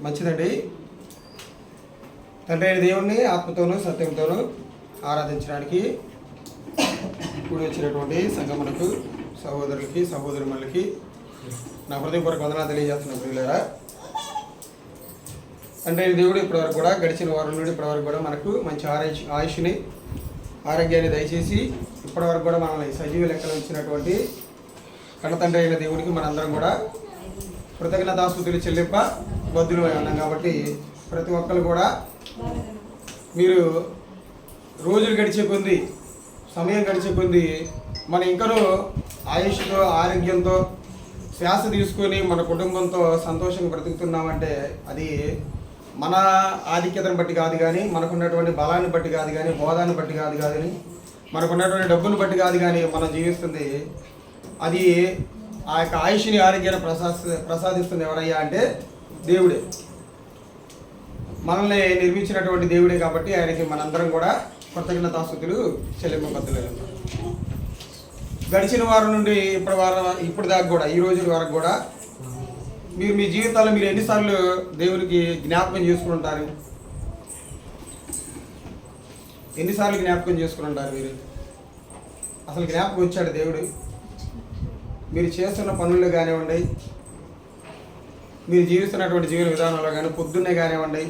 మంచిదండి. తండ్రి అయిన దేవుణ్ణి ఆత్మతోనూ సత్యంతోనూ ఆరాధించడానికి కూడి వచ్చినటువంటి సంగమునకు సహోదరులకి సహోదరులకి నా హృదయపూర్వక వందనాలు తెలియజేస్తున్న ప్రియులారా. తండ్రి అయిన దేవుడు ఇప్పటివరకు కూడా గడిచిన వారం నుండి ఇప్పటివరకు కూడా మనకు మంచి ఆయుష్ని ఆరోగ్యాన్ని దయచేసి ఇప్పటివరకు కూడా మనల్ని సజీవ లెక్కలు ఇచ్చినటువంటి కన్నతండ్రి అయిన దేవుడికి మనందరం కూడా కృతజ్ఞతాస్తుతులు చెల్లింప బద్దులు అన్నాం. కాబట్టి ప్రతి ఒక్కరు కూడా మీరు రోజులు గడిచే కొద్ది సమయం గడిచే కొద్ది మన ఇంకనూ ఆయుష్తో ఆరోగ్యంతో శ్వాస తీసుకొని మన కుటుంబంతో సంతోషంగా బ్రతుకుతున్నామంటే అది మన ఆధిక్యతను బట్టి కాదు కానీ, మనకున్నటువంటి బలాన్ని బట్టి కాదు కానీ, హోదాన్ని బట్టి కాదు కానీ, మనకున్నటువంటి డబ్బును బట్టి కాదు కానీ మనం జీవిస్తుంది. అది ఆ యొక్క ఆయుష్ని ఆరోగ్యాన్ని ప్రసాదిస్తుంది ఎవరయ్యా అంటే దేవుడే. మనల్ని నిర్మించినటువంటి దేవుడే. కాబట్టి ఆయనకి మనందరం కూడా కృతజ్ఞతాస్తుతులు చెల్లింపబద్దులు. గడిచిన వారం నుండి ఇప్పుడు దాకా కూడా ఈ రోజుల వరకు కూడా మీరు మీ జీవితాల్లో మీరు ఎన్నిసార్లు దేవునికి జ్ఞాపకం చేసుకుంటారు? ఎన్నిసార్లు జ్ఞాపకం చేసుకుంటారు మీరు? అసలు జ్ఞాపకం వచ్చాడు దేవుడు. మీరు చేస్తున్న పనుల్లో కానివ్వండి, మీరు జీవిస్తున్నటువంటి జీవన విధానంలో కానీ, పొద్దున్నే కానివ్వండి,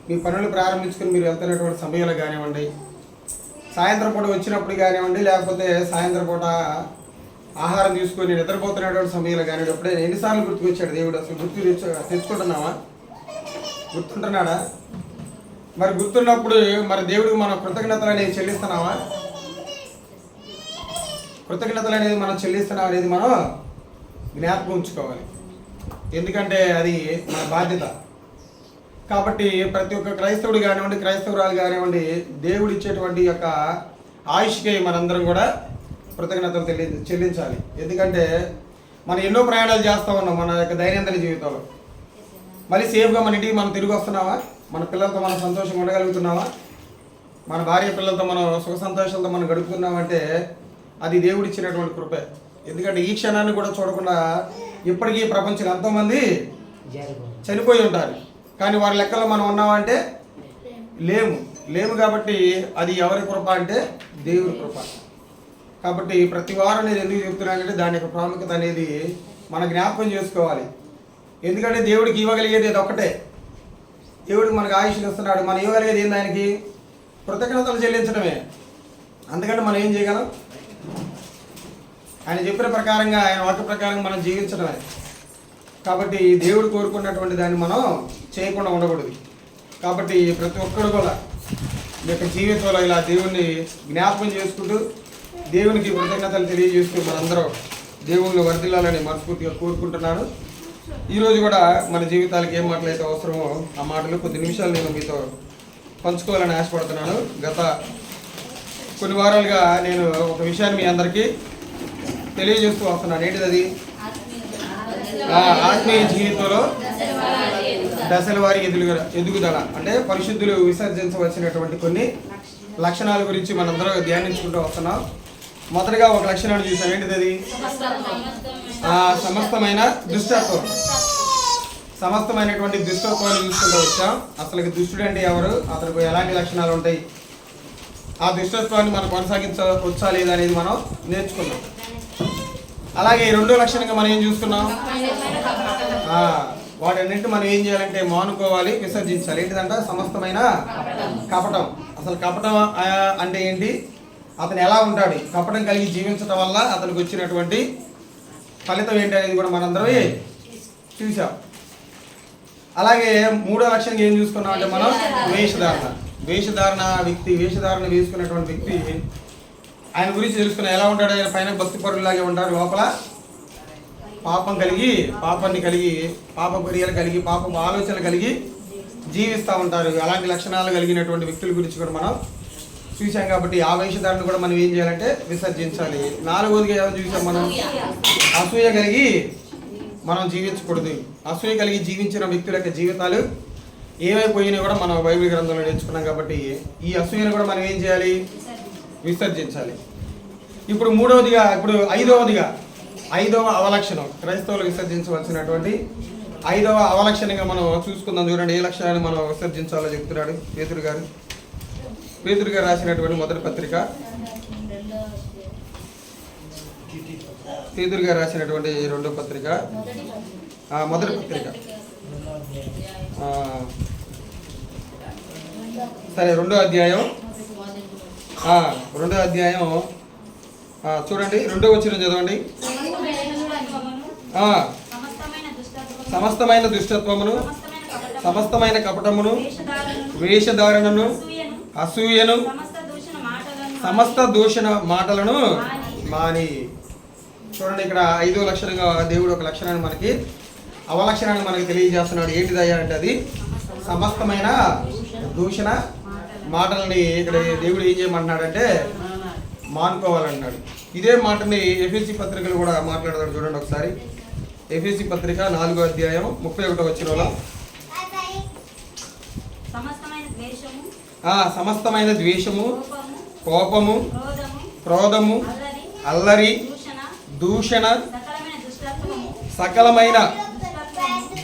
మీ పనులు ప్రారంభించుకొని మీరు వెళ్తున్నటువంటి సమయంలో కానివ్వండి, సాయంత్రం పూట వచ్చినప్పుడు కానివ్వండి, లేకపోతే సాయంత్రం పూట ఆహారం తీసుకొని నిద్రపోతున్నటువంటి సమయంలో కానివ్వండి, ఎప్పుడైనా ఎన్నిసార్లు గుర్తుకొచ్చాడు దేవుడు? అసలు తెచ్చుకుంటున్నావా? గుర్తుంటున్నాడా? మరి గుర్తున్నప్పుడు మరి దేవుడికి మనం కృతజ్ఞతలు అనేది చెల్లిస్తున్నావా? కృతజ్ఞతలు అనేది మనం చెల్లిస్తున్నాం అనేది మనం జ్ఞాపకం ఉంచుకోవాలి. ఎందుకంటే అది మన బాధ్యత. కాబట్టి ప్రతి ఒక్క క్రైస్తవుడు కానివ్వండి, క్రైస్తవురాలు కానివ్వండి, దేవుడు ఇచ్చేటువంటి యొక్క ఆయుష్కి మనందరం కూడా కృతజ్ఞతలు చెల్లించాలి. ఎందుకంటే మనం ఎన్నో ప్రయాణాలు చేస్తూ ఉన్నాం మన యొక్క దైనందిన జీవితంలో. మళ్ళీ సేఫ్గా మన ఇంటికి మనం తిరిగి వస్తున్నావా? మన పిల్లలతో మనం సంతోషంగా ఉండగలుగుతున్నావా? మన భార్య పిల్లలతో మనం సుఖ సంతోషాలతో మనం గడుపుతున్నామంటే అది దేవుడు ఇచ్చినటువంటి కృపే. ఎందుకంటే ఈ క్షణాన్ని కూడా చూడకుండా ఇప్పటికీ ప్రపంచంలో ఎంతోమంది చనిపోయి ఉంటారు. కానీ వారి లెక్కలో మనం ఉన్నామంటే లేము. కాబట్టి అది ఎవరి కృప అంటే దేవుడి కృప. కాబట్టి ప్రతి వారం నేను ఎందుకు చెప్తున్నానంటే దాని యొక్క ప్రాముఖ్యత అనేది మనం జ్ఞాపకం చేసుకోవాలి. ఎందుకంటే దేవుడికి ఇవ్వగలిగేది అది ఒక్కటే. దేవుడికి మనకు ఆయుష్ని ఇస్తున్నాడు. మనం ఇవ్వగలిగేది ఏంది? ఆయనకి కృతజ్ఞతలు చెల్లించడమే. అందుకంటే మనం ఏం చేయగలం? ఆయన చెప్పిన ప్రకారంగా, ఆయన వాక్య ప్రకారంగా మనం జీవించడమే. కాబట్టి దేవుడు కోరుకున్నటువంటి దాన్ని మనం చేయకుండా ఉండకూడదు. కాబట్టి ప్రతి ఒక్కరు కూడా మీ యొక్క జీవితంలో ఇలా దేవుణ్ణి జ్ఞాపకం చేసుకుంటూ దేవునికి కృతజ్ఞతలు తెలియజేస్తూ మనందరం దేవుణ్ణి వర్ధిల్లాలని మనస్ఫూర్తిగా కోరుకుంటున్నాను. ఈరోజు కూడా మన జీవితాలకు ఏం మాటలైతే అవసరమో ఆ మాటలు కొద్ది నిమిషాలు నేను మీతో పంచుకోవాలని ఆశపడుతున్నాను. గత కొన్ని వారాలుగా నేను ఒక విషయాన్ని మీ అందరికీ తెలియజేస్తూ వస్తున్నాను. ఏంటిది అది? ఆత్మీయ జీవితంలో దశల వారి ఎదుగుదల. అంటే పరిశుద్ధులు విసర్జించవలసినటువంటి కొన్ని లక్షణాల గురించి మనందరం ధ్యానించుకుంటూ వస్తున్నాం. మొదటగా ఒక లక్షణాన్ని చూసాం. ఏంటిది అది? సమస్తమైన దుష్టత్వం. సమస్తమైనటువంటి దుష్టత్వాన్ని చూసుకుంటూ వచ్చాం. అసలు దుష్టుడు అంటే ఎవరు, అతనికి ఎలాంటి లక్షణాలు ఉంటాయి, ఆ దుష్టత్వాన్ని మనం కొనసాగించవచ్చా లేదా అనేది మనం నేర్చుకున్నాం. అలాగే రెండో లక్షణంగా మనం ఏం చూసుకున్నాం? వాటన్నింటి మనం ఏం చేయాలంటే మానుకోవాలి, విసర్జించాలి. ఏంటిదంట? సమస్తమైన కపటం. అసలు కపటం అంటే ఏంటి, అతను ఎలా ఉంటాడు, కపటం కలిగి జీవించడం వల్ల అతనికి వచ్చినటువంటి ఫలితం ఏంటి అనేది కూడా మనందరమే చూసాం. అలాగే మూడో లక్షణంగా ఏం చూసుకున్నాం అంటే మనం వేషధారణ వేసుకున్నటువంటి వ్యక్తి ఆయన గురించి తెలుసుకున్న ఎలా ఉంటాడు? ఆయన పైన భక్తి పరులాగే ఉంటారు, లోపల పాపాన్ని కలిగి పాప క్రియలు కలిగి పాప ఆలోచనలు కలిగి జీవిస్తూ ఉంటారు. అలాంటి లక్షణాలు కలిగినటువంటి వ్యక్తుల గురించి కూడా మనం చూసాం. కాబట్టి ఆ వేషధారణ కూడా మనం ఏం చేయాలంటే విసర్జించాలి. నాలుగోదిగా ఏమో చూసాం మనం? అసూయ కలిగి మనం జీవించకూడదు. అసూయ కలిగి జీవించిన వ్యక్తుల యొక్క జీవితాలు ఏమైపోయినా కూడా మనం బైబిల్ గ్రంథంలో నేర్చుకున్నాం. కాబట్టి ఈ అసూయను కూడా మనం ఏం చేయాలి? విసర్జించాలి. ఇప్పుడు ఐదవ అవలక్షణం క్రైస్తవులు విసర్జించవలసినటువంటి ఐదవ అవలక్షణంగా మనం చూసుకుందాం. చూడండి ఏ లక్షణాన్ని మనం విసర్జించాలో చెప్తున్నాడు పేతురు గారు. పేతురు గారు రాసినటువంటి మొదటి పత్రిక, పేతురు గారు రాసినటువంటి రెండో పత్రిక, మొదటి పత్రిక సరే రెండో అధ్యాయం చూడండి 2వ వచనం చదవండి. సమస్తమైన దుష్టత్వమును, సమస్తమైన కపటమును, వేషధారణను, అసూయను, సమస్త దూషణ మాటలను మాని. చూడండి ఇక్కడ 5వ లక్షణంగా దేవుడు ఒక లక్షణాన్ని మనకి, అవలక్షణాన్ని మనకి తెలియజేస్తున్నాడు. ఏంటిదయ్యా అంటే అది సమస్తమైన దూషణ మాటలని ఇక్కడ దేవుడు ఏం చేయమంటున్నాడంటే మానుకోవాలన్నాడు. ఇదే మాటని ఎఫెసీ పత్రికలు కూడా మాట్లాడతాడు. చూడండి ఒకసారి ఎఫెసీ పత్రిక 4వ అధ్యాయం 31వ వచనంలో సమస్తమైన ద్వేషము, కోపము, క్రోధము, అల్లరి, దూషణ, సకలమైన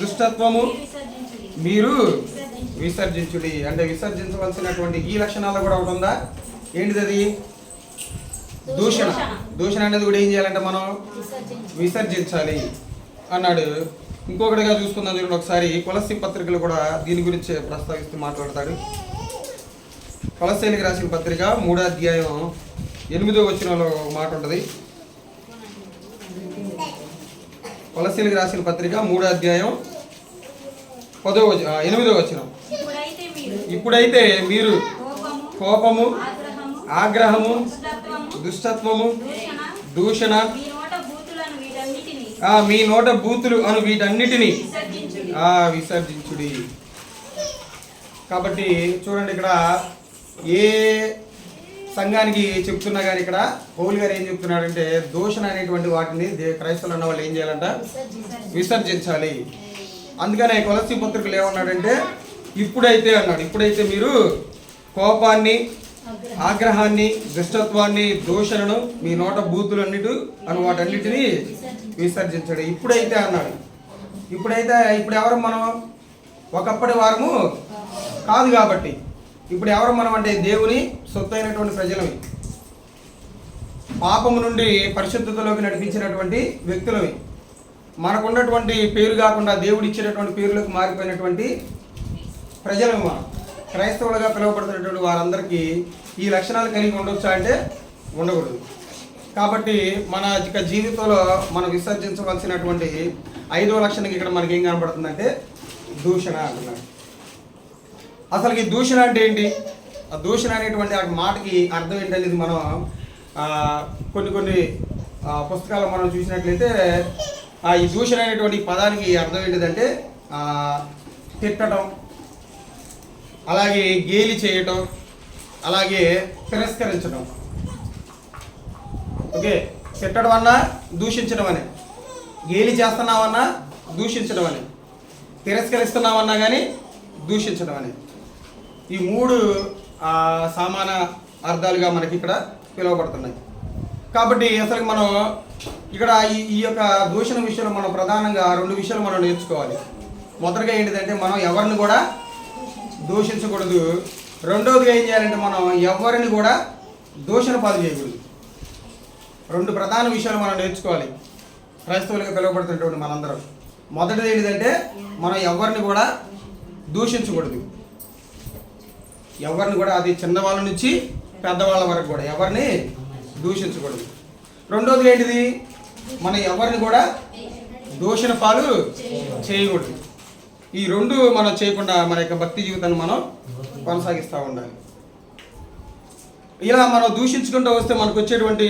దుష్టత్వము మీరు విసర్జించుడి. అంటే విసర్జించవలసినటువంటి ఈ లక్షణాలు కూడా ఒకటి ఉందా? ఏంటిది అది? దూషణ. దూషణ అనేది కూడా ఏం చేయాలంటే మనం విసర్జించాలి అన్నాడు. ఇంకొకటిగా చూసుకుందాం చూడండి ఒకసారి. కొలస్సీ పత్రికలు కూడా దీని గురించి ప్రస్తావిస్తూ మాట్లాడతాడు. కొలస్సీలకు రాసిన పత్రిక 3వ అధ్యాయం 8వ వచనంలో మాట ఉంటుంది. కొలస్సీలకు రాసిన పత్రిక 3వ అధ్యాయం 8వ వచనం. ఇప్పుడైతే మీరు కోపము, ఆగ్రహము, దుష్టత్వము, దూషణ, మీ నోట బూతులు అను వీటన్నిటిని విసర్జించుడి. కాబట్టి చూడండి ఇక్కడ ఏ సంఘానికి చెప్తున్నా కానీ ఇక్కడ పౌలు గారు ఏం చెప్తున్నాడంటే దూషణ అనేటువంటి వాటిని క్రైస్తవులు అన్న వాళ్ళు ఏం చేయాలంట? విసర్జించాలి. అందుకనే కొలస్సీ పత్రికలు ఏమన్నాడంటే ఇప్పుడైతే అన్నాడు, ఇప్పుడైతే మీరు కోపాన్ని, ఆగ్రహాన్ని, దుష్టత్వాన్ని, దూషణను, మీ నోట బూతులు అన్నిటి అని వాటన్నిటిని విసర్జించాడు. ఇప్పుడైతే అన్నాడు. ఇప్పుడైతే ఇప్పుడు ఎవరు మనం? ఒకప్పటి వారము కాదు కాబట్టి ఇప్పుడు ఎవరు మనం అంటే దేవుని సొత్తు అయినటువంటి ప్రజలవి, పాపము నుండి పరిశుద్ధతలోకి నడిపించినటువంటి వ్యక్తులవి, మనకున్నటువంటి పేరు కాకుండా దేవుడు ఇచ్చినటువంటి పేరులకు మారిపోయినటువంటి ప్రజలవి. మనం క్రైస్తవులుగా పిలువబడుతున్నటువంటి వారందరికీ ఈ లక్షణాలు కలిగి ఉండొచ్చా అంటే ఉండకూడదు. కాబట్టి మన జీవితంలో మనం విసర్జించవలసినటువంటి 5వ లక్షణం ఇక్కడ మనకి ఏం కనబడుతుందంటే దూషణ అంటున్నాడు. అసలు ఈ దూషణ అంటే ఏంటి? ఆ దూషణ అనేటువంటి ఆ మాటకి అర్థం ఏంటనేది మనం కొన్ని పుస్తకాలు మనం చూసినట్లయితే ఈ దూషణ అనేటువంటి పదానికి అర్థం ఏంటిదంటే తిట్టడం, అలాగే గేలి చేయటం, అలాగే తిరస్కరించడం. ఓకే, తిట్టడం అన్నా దూషించడం అని, గేలి చేస్తున్నామన్నా దూషించడం అని, తిరస్కరిస్తున్నామన్నా కానీ దూషించడం అని, ఈ 3 సమాన అర్థాలుగా మనకి ఇక్కడ పిలువబడుతున్నాయి. కాబట్టి అసలు మనం ఇక్కడ ఈ యొక్క దూషణ విషయంలో మనం ప్రధానంగా 2 విషయాలు మనం నేర్చుకోవాలి. మొదటగా ఏంటిదంటే మనం ఎవరిని కూడా దూషించకూడదు. రెండవదిగా ఏం చేయాలంటే మనం ఎవరిని కూడా దూషణ పాలు చేయకూడదు. 2 ప్రధాన విషయాలు మనం నేర్చుకోవాలి క్రైస్తవులుగా పిలువబడుతున్నటువంటి మనందరం. మొదటిది ఏంటిదంటే మనం ఎవరిని కూడా దూషించకూడదు. ఎవరిని కూడా, అది చిన్నవాళ్ళ నుంచి పెద్దవాళ్ళ వరకు కూడా ఎవరిని దూషించకూడదు. రెండోది ఏంటిది? మనం ఎవరిని కూడా దూషణ పాలు చేయకూడదు. ఈ 2 మనం చేయకుండా మన యొక్క భక్తి జీవితాన్ని మనం కొనసాగిస్తూ ఉండాలి. ఇలా మనం దూషించుకుంటూ వస్తే మనకు వచ్చేటువంటి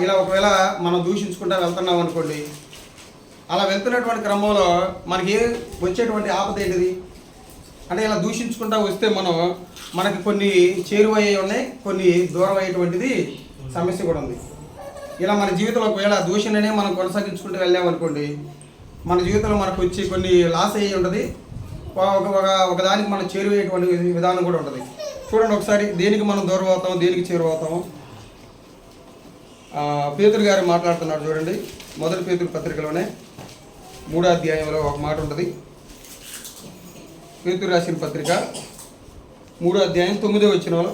ఇలా ఒకవేళ మనం దూషించుకుంటూ వెళ్తున్నాం అనుకోండి, అలా వెళ్తున్నటువంటి క్రమంలో మనకి వచ్చేటువంటి ఆపద ఏంటిది అంటే ఇలా దూషించుకుంటూ వస్తే మనకి కొన్ని చేరువయ్యే ఉన్నాయి, కొన్ని దూరం అయ్యేటువంటిది సమస్య కూడా ఉంది. ఇలా మన జీవితంలో ఒకవేళ దూషణనే మనం కొనసాగించుకుంటూ వెళ్ళామనుకోండి, మన జీవితంలో మనకు వచ్చి కొన్ని లాస్ అయ్యి ఉంటుంది, ఒకదానికి మనం చేరువయ్యేటువంటి విధానం కూడా ఉంటుంది. చూడండి ఒకసారి దేనికి మనం దూరం అవుతాం, దేనికి చేరువవుతాము. పేతురు గారు మాట్లాడుతున్నాడు చూడండి, మొదటి పేతురు పత్రికలోనే 3వ అధ్యాయంలో ఒక మాట ఉంటుంది. పేతురు రాసిన పత్రిక 3వ అధ్యాయం 9వ వచనంలో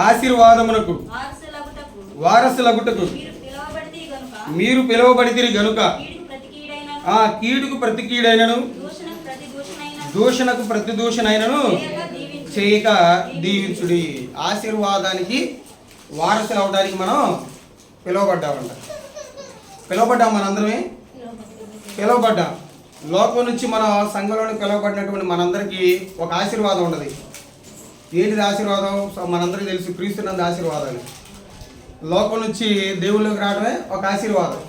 ఆశీర్వాదమునకు వారసులగుటకు మీరు పిలువబడితిరి గనుక కీడుకు ప్రతి కీడైనను దూషణకు ప్రతి దూషణైనను చేయక దీవించుడి. ఆశీర్వాదానికి వారసులు అవడానికి మనం పిలువబడ్డాం మనందరమే పిలువబడ్డాం. లోకం నుంచి మన సంఘంలోని పిలువబడినటువంటి మనందరికీ ఒక ఆశీర్వాదం ఉన్నది. ఏంటిది ఆశీర్వాదం? మనందరికీ తెలుసు, క్రీస్తునందు ఆశీర్వాదాలు. లోకం నుంచి దేవుళ్ళకి రావడమే ఒక ఆశీర్వాదం.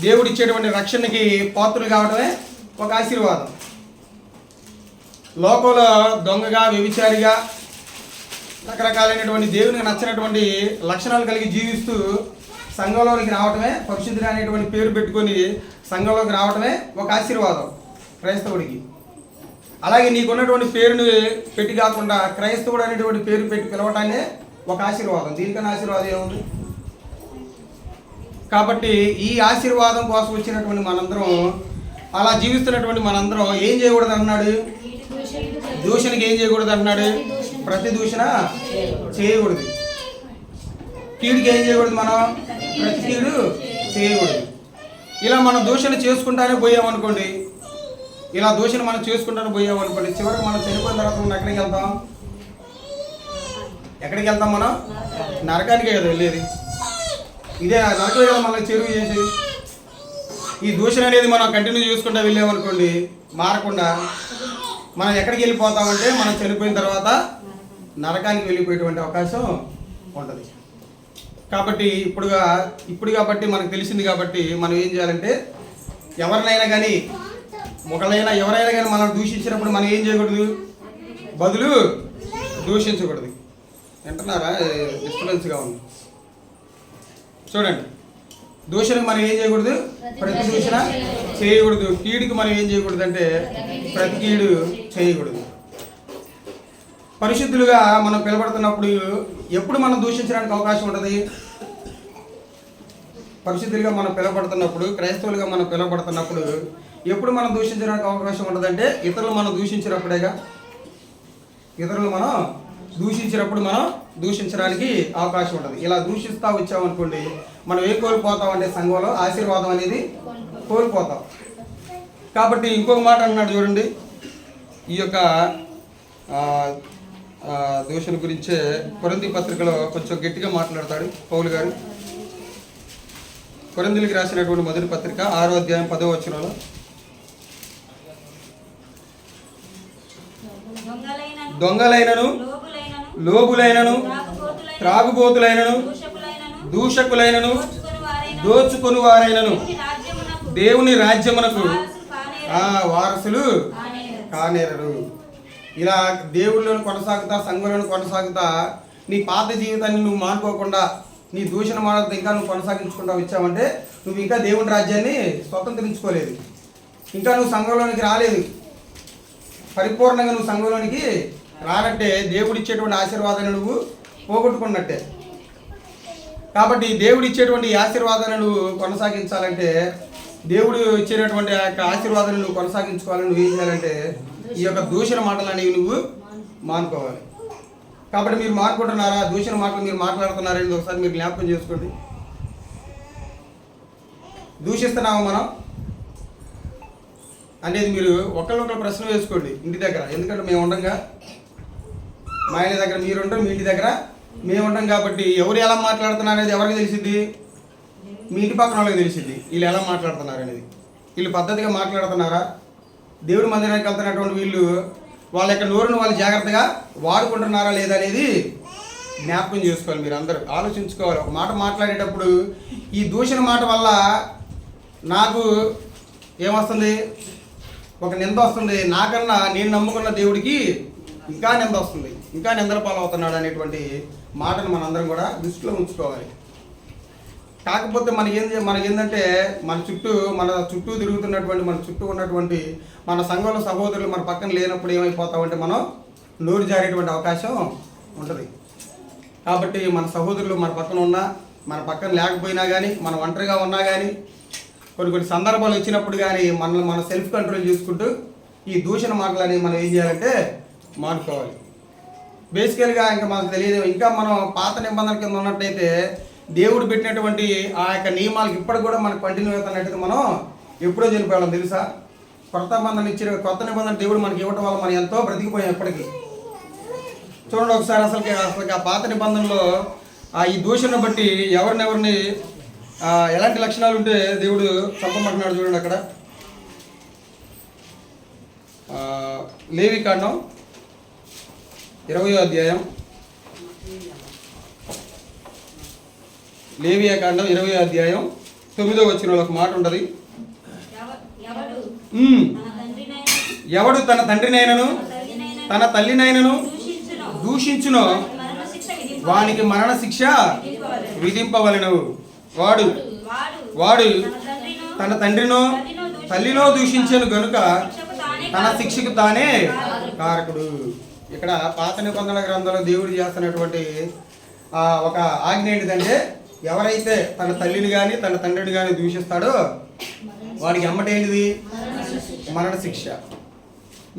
దేవుడు ఇచ్చేటువంటి రక్షణకి పాత్రలు కావడమే ఒక ఆశీర్వాదం. లోకంలో దొంగగా, వ్యభిచారిగా, రకరకాలైనటువంటి దేవునికి నచ్చినటువంటి లక్షణాలు కలిగి జీవిస్తూ సంఘంలోనికి రావటమే, పరిశుద్ధుడు అనేటువంటి పేరు పెట్టుకొని సంఘంలోకి రావటమే ఒక ఆశీర్వాదం క్రైస్తవుడికి. అలాగే నీకున్నటువంటి పేరుని పెట్టి కాకుండా క్రైస్తవుడు అనేటువంటి పేరు పెట్టి పిలవటానే ఒక ఆశీర్వాదం. దీనికన్నా ఆశీర్వాదం ఏముంది? కాబట్టి ఈ ఆశీర్వాదం కోసం వచ్చినటువంటి మనందరం, అలా జీవిస్తున్నటువంటి మనందరం ఏం చేయకూడదు అన్నాడు? దూషణకి ఏం చేయకూడదు అన్నాడు? ప్రతి దూషణ చేయకూడదు. కీడుకి ఏం చేయకూడదు? మనం ప్రతి కీడు చేయకూడదు. ఇలా మనం దూషణ చేసుకుంటానే పోయామనుకోండి, ఇలా దూషణ మనం చేసుకుంటానే పోయామనుకోండి, చివరికి మనం చనిపోయిన తర్వాత మనం ఎక్కడికి వెళ్తాం? మనం నరకానికే కదా వెళ్ళేది. ఇదే నరకమే కదా మనల్ని చెరువు చేసి. ఈ దూషణ అనేది మనం కంటిన్యూ చేసుకుంటూ వెళ్ళామనుకోండి, మారకుండా మనం ఎక్కడికి వెళ్ళిపోతామంటే మనం చనిపోయిన తర్వాత నరకానికి వెళ్ళిపోయేటువంటి అవకాశం ఉంటుంది. కాబట్టి ఇప్పుడు కాబట్టి మనకు తెలిసింది కాబట్టి మనం ఏం చేయాలంటే, ఎవరినైనా కానీ ఎవరైనా కానీ మనం దూషించినప్పుడు మనం ఏం చేయకూడదు? బదులు దూషించకూడదు. వింటున్నారా? డిస్టర్బెన్స్గా ఉంది. చూడండి, దూషణకు మనం ఏం చేయకూడదు? ప్రతి దూషణ చేయకూడదు. కీడుకి మనం ఏం చేయకూడదు అంటే ప్రతి కీడు చేయకూడదు. పరిశుద్ధులుగా మనం పిలబడుతున్నప్పుడు ఎప్పుడు మనం దూషించడానికి అవకాశం ఉంటుంది? పరిశుద్ధులుగా మనం పిలబడుతున్నప్పుడు, క్రైస్తవులుగా మనం పిలబడుతున్నప్పుడు ఎప్పుడు మనం దూషించడానికి అవకాశం ఉంటుందంటే ఇతరులు మనం దూషించినప్పుడేగా. ఇతరులు మనం దూషించినప్పుడు మనం దూషించడానికి అవకాశం ఉంటుంది. ఇలా దూషిస్తూ వచ్చామనుకోండి, మనం ఏం కోల్పోతామంటే సంఘంలో ఆశీర్వాదం అనేది కోల్పోతాం. కాబట్టి ఇంకొక మాట అన్నాడు చూడండి, ఈ యొక్క దూషణ గురించే కొరింథీ పత్రికలో కొంచెం గట్టిగా మాట్లాడతాడు పౌలు గారు. కొరింథీయులకు రాసినటువంటి మొదటి పత్రిక 6వ అధ్యాయం 10వ వచనంలో, దొంగలైనను, లోబులైనను, త్రాగుబోతులైనను, దూషకులైనను, దోచుకొని వారైనను దేవుని రాజ్యమునకు వారసులు కానేరరు. ఇలా దేవుళ్ళను కొనసాగుతా, సంఘంలో కొనసాగుతా నీ పాత జీవితాన్ని నువ్వు మానుకోకుండా, నీ దూషణ మాటలతో ఇంకా నువ్వు కొనసాగించుకుంటా వచ్చావంటే నువ్వు ఇంకా దేవుని రాజ్యాన్ని స్వతంత్రించుకోలేదు. ఇంకా నువ్వు సంఘంలోనికి రాలేదు. పరిపూర్ణంగా నువ్వు సంఘంలోనికి రానట్టే. దేవుడు ఇచ్చేటువంటి ఆశీర్వాదాన్ని నువ్వు పోగొట్టుకున్నట్టే. కాబట్టి దేవుడు ఇచ్చేటువంటి ఆశీర్వాదాన్ని నువ్వు కొనసాగించాలంటే, దేవుడు ఇచ్చేటటువంటి ఆ యొక్క ఆశీర్వాదాన్ని నువ్వు కొనసాగించుకోవాలని నువ్వు ఏం చేయాలంటే ఈ యొక్క దూషణ మాటలు అనేవి నువ్వు మానుకోవాలి. కాబట్టి మీరు మానుకుంటున్నారా? దూషణ మాటలు మీరు మాట్లాడుతున్నారనేది ఒకసారి మీరు జ్ఞాపకం చేసుకోండి. దూషిస్తున్నామా మనం అనేది మీరు ఒకళ్ళొకరు ప్రశ్న వేసుకోండి ఇంటి దగ్గర. ఎందుకంటే మేము ఉండంగా, మా ఆయన దగ్గర మీరు ఉంటాం, మీ ఇంటి దగ్గర మేము ఉంటాం. కాబట్టి ఎవరు ఎలా మాట్లాడుతున్నారు అనేది ఎవరికి తెలిసింది? మీ ఇంటి పక్కన వాళ్ళకి తెలిసింది వీళ్ళు ఎలా మాట్లాడుతున్నారు అనేది. వీళ్ళు పద్ధతిగా మాట్లాడుతున్నారా? దేవుడి మందిరానికి వెళ్తున్నటువంటి వీళ్ళు వాళ్ళ యొక్క నోరును వాళ్ళు జాగ్రత్తగా వాడుకుంటున్నారా లేదా అనేది జ్ఞాపకం చేసుకోవాలి. మీరు అందరూ ఆలోచించుకోవాలి. ఒక మాట మాట్లాడేటప్పుడు ఈ దూషణ మాట వల్ల నాకు ఏమొస్తుంది? ఒక నింద వస్తుంది. నాకన్నా నేను నమ్ముకున్న దేవుడికి ఇంకా నింద వస్తుంది, ఇంకా నిందల పాలవుతున్నాడు అనేటువంటి మాటను మనందరం కూడా దృష్టిలో ఉంచుకోవాలి. కాకపోతే మనకేంటంటే మన చుట్టూ తిరుగుతున్నటువంటి, మన చుట్టూ ఉన్నటువంటి మన సంఘంలో సహోదరులు మన పక్కన లేనప్పుడు ఏమైపోతామంటే మనం నోరు జారేటువంటి అవకాశం ఉంటుంది. కాబట్టి మన సహోదరులు మన పక్కన ఉన్నా, మన పక్కన లేకపోయినా కానీ, మనం ఒంటరిగా ఉన్నా కానీ, కొన్ని సందర్భాలు వచ్చినప్పుడు కానీ మనల్ని మనం సెల్ఫ్ కంట్రోల్ చేసుకుంటూ ఈ దూషణ మాటలని మనం ఏం చేయాలంటే మానుకోవాలి. బేసికల్గా ఇంకా మనకు తెలియదు, ఇంకా మనం పాత నిబంధనల కింద ఉన్నట్టయితే దేవుడు పెట్టినటువంటి ఆ యొక్క నియమాలకు ఇప్పటికి కూడా మనకు కంటిన్యూ అవుతున్నట్టయితే మనం ఎప్పుడో చనిపోయాం తెలుసా. కొత్త నిబంధన దేవుడు మనకి ఇవ్వటం వల్ల మనం ఎంతో బ్రతికిపోయాం ఎప్పటికీ. చూడండి ఒకసారి అసలు ఆ పాత నిబంధనలో ఈ దూషణను బట్టి ఎవరిని ఎలాంటి లక్షణాలు ఉంటే దేవుడు చంపమంటున్నాడు చూడండి. అక్కడ లేవికాండం 20వ అధ్యాయం, లేవియాకాండం 20వ అధ్యాయం 9వ వచనంలో ఒక మాట ఉంటుంది. ఎవడు తన తండ్రినైనను తన తల్లినైనను దూషించునో వానికి మరణ శిక్ష విధింపవలెను. వాడు తన తండ్రినో తల్లినో దూషించను గనుక తన శిక్షకు తానే కారకుడు. ఇక్కడ పాత నిబంధనల గ్రంథంలో దేవుడు చేస్తున్నటువంటి ఒక ఆజ్ఞ ఏంటిదంటే, ఎవరైతే తన తల్లిని కానీ తన తండ్రిని కానీ దూషిస్తాడో వాడికి ఎమ్మటేంటిది మరణ శిక్ష.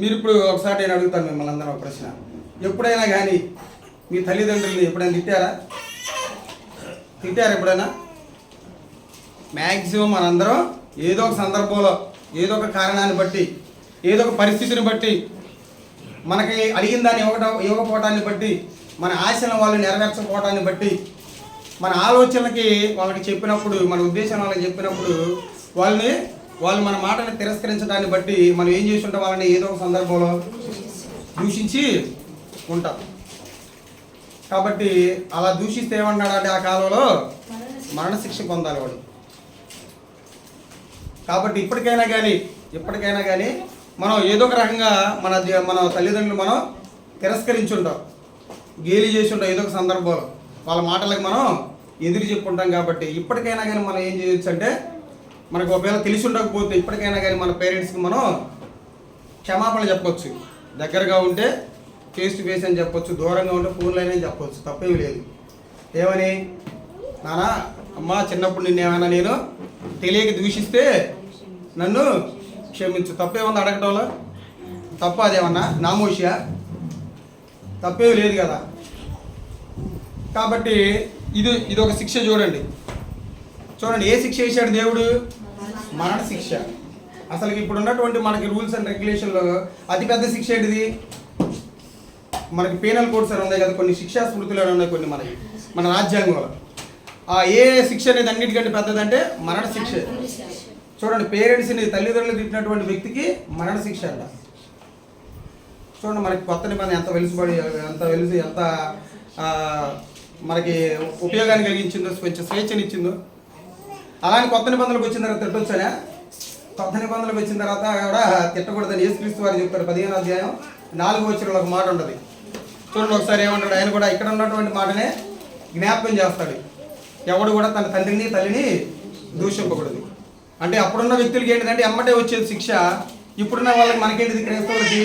మీరు ఇప్పుడు ఒకసారి నేను అడుగుతాను మిమ్మల్ని అందరూ ఒక ప్రశ్న. ఎప్పుడైనా కానీ మీ తల్లిదండ్రులని ఎప్పుడైనా తిట్టారా ఎప్పుడైనా? మ్యాక్సిమం మనందరం ఏదో ఒక సందర్భంలో, ఏదో ఒక కారణాన్ని బట్టి, ఏదో ఒక పరిస్థితిని బట్టి, మనకి అడిగిన దాన్ని ఇవ్వకపోవటాన్ని బట్టి, మన ఆశలను వాళ్ళు నెరవేర్చకపోవటాన్ని బట్టి, మన ఆలోచనలకి వాళ్ళకి చెప్పినప్పుడు, మన ఉద్దేశం వాళ్ళకి చెప్పినప్పుడు వాళ్ళు మన మాటని తిరస్కరించడాన్ని బట్టి మనం ఏం చేసి ఉంటాం, వాళ్ళని ఏదో ఒక సందర్భంలో దూషించి ఉంటాం. కాబట్టి అలా దూషిస్తే ఏమన్నాడంటే ఆ కాలంలో మరణశిక్ష పొందాలి వాడు. కాబట్టి ఇప్పటికైనా కానీ మనం ఏదో ఒక రకంగా మన తల్లిదండ్రులు మనం తిరస్కరించుంటాం, గేలి చేసి ఉంటాం. ఏదో ఒక సందర్భంలో వాళ్ళ మాటలకు మనం ఎదురు చెప్పుకుంటాం. కాబట్టి ఇప్పటికైనా కానీ మనం ఏం చేయొచ్చు అంటే, మనకు ఒకవేళ తెలిసి ఉండకపోతే ఇప్పటికైనా కానీ మన పేరెంట్స్కి మనం క్షమాపణ చెప్పొచ్చు. దగ్గరగా ఉంటే ఫేస్ టు ఫేస్ అని చెప్పొచ్చు, దూరంగా ఉంటే ఫోన్లైనా అని చెప్పొచ్చు, తప్పేమి లేదు. ఏమని, నాన్న అమ్మ చిన్నప్పుడు నిన్నేమైనా నేను తెలియక దూషిస్తే నన్ను క్షమించు, తప్పేమన్నా అడగటంలో తప్ప, అదేమన్నా నామోషియా, తప్పేమి లేదు కదా. కాబట్టి ఇది ఒక శిక్ష. చూడండి ఏ శిక్ష వేశాడు దేవుడు? మరణ శిక్ష. అసలు ఇప్పుడు ఉన్నటువంటి మనకి రూల్స్ అండ్ రెగ్యులేషన్లో అతిపెద్ద శిక్ష ఏంటిది? మనకి పీనల్ కోడ్స్ అని ఉన్నాయి కదా, కొన్ని శిక్షా స్మృతులు అని ఉన్నాయి కొన్ని మన రాజ్యాంగంలో. ఏ శిక్ష అనేది అన్నిటికంటే పెద్దదంటే మరణ శిక్ష. చూడండి, పేరెంట్స్ని తల్లిదండ్రులు తిట్టినటువంటి వ్యక్తికి మరణ శిక్ష అంట. చూడండి మనకి కొత్త నిబంధన ఎంత ఎంత మనకి ఉపయోగాన్ని కలిగించిందో, కొంచెం స్వేచ్ఛనిచ్చిందో. అలానే కొత్త నిబంధనలకు వచ్చిన తర్వాత తిట్టొచ్చానే, కొత్త నిబంధనలకు వచ్చిన తర్వాత కూడా తిట్టకూడదని యేసుక్రీస్తు వారు చెప్తారు. 15వ అధ్యాయం 4వ వచనంలో ఒక మాట ఉంటుంది. చూడండి ఒకసారి ఏమంటాడు ఆయన కూడా, ఇక్కడ ఉన్నటువంటి మాటనే జ్ఞాపకం చేస్తాడు. ఎవడు కూడా తన తండ్రిని తల్లిని దూషింపకూడదు. అంటే అప్పుడున్న వ్యక్తులకి ఏంటిదంటే ఎమ్మటే వచ్చేది శిక్ష. ఇప్పుడున్న వాళ్ళకి మనకేంటిది, క్రైస్తవులకి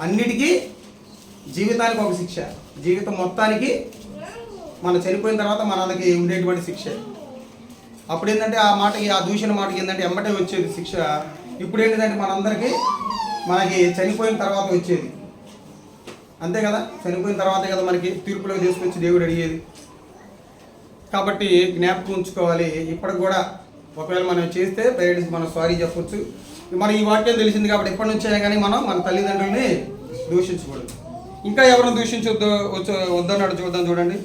అన్నిటికీ జీవితానికి ఒక శిక్ష. జీవితం మొత్తానికి మనం చనిపోయిన తర్వాత మనకి ఉండేటువంటి శిక్ష. అప్పుడు ఏంటంటే ఆ దూషణ మాటకి ఏంటంటే ఎమ్మటే వచ్చేది శిక్ష. ఇప్పుడు ఏంటిదంటే మనకి చనిపోయిన తర్వాత వచ్చేది. అంతే కదా, చనిపోయిన తర్వాతే కదా మనకి తీర్పులోకి తీసుకొచ్చి దేవుడు అడిగేది. కాబట్టి జ్ఞాపకం ఉంచుకోవాలి. ఇప్పటికి కూడా ఒకవేళ మనం చేస్తే పేరెంట్స్ మనం సారీ చెప్పొచ్చు. మరి ఈ వాక్యం తెలిసింది కాబట్టి ఇప్పటి నుంచే కానీ మనం మన తల్లిదండ్రుల్ని దూషించకూడదు. ఇంకా ఎవరిని వద్దన్నాడు చూద్దాం. చూడండి,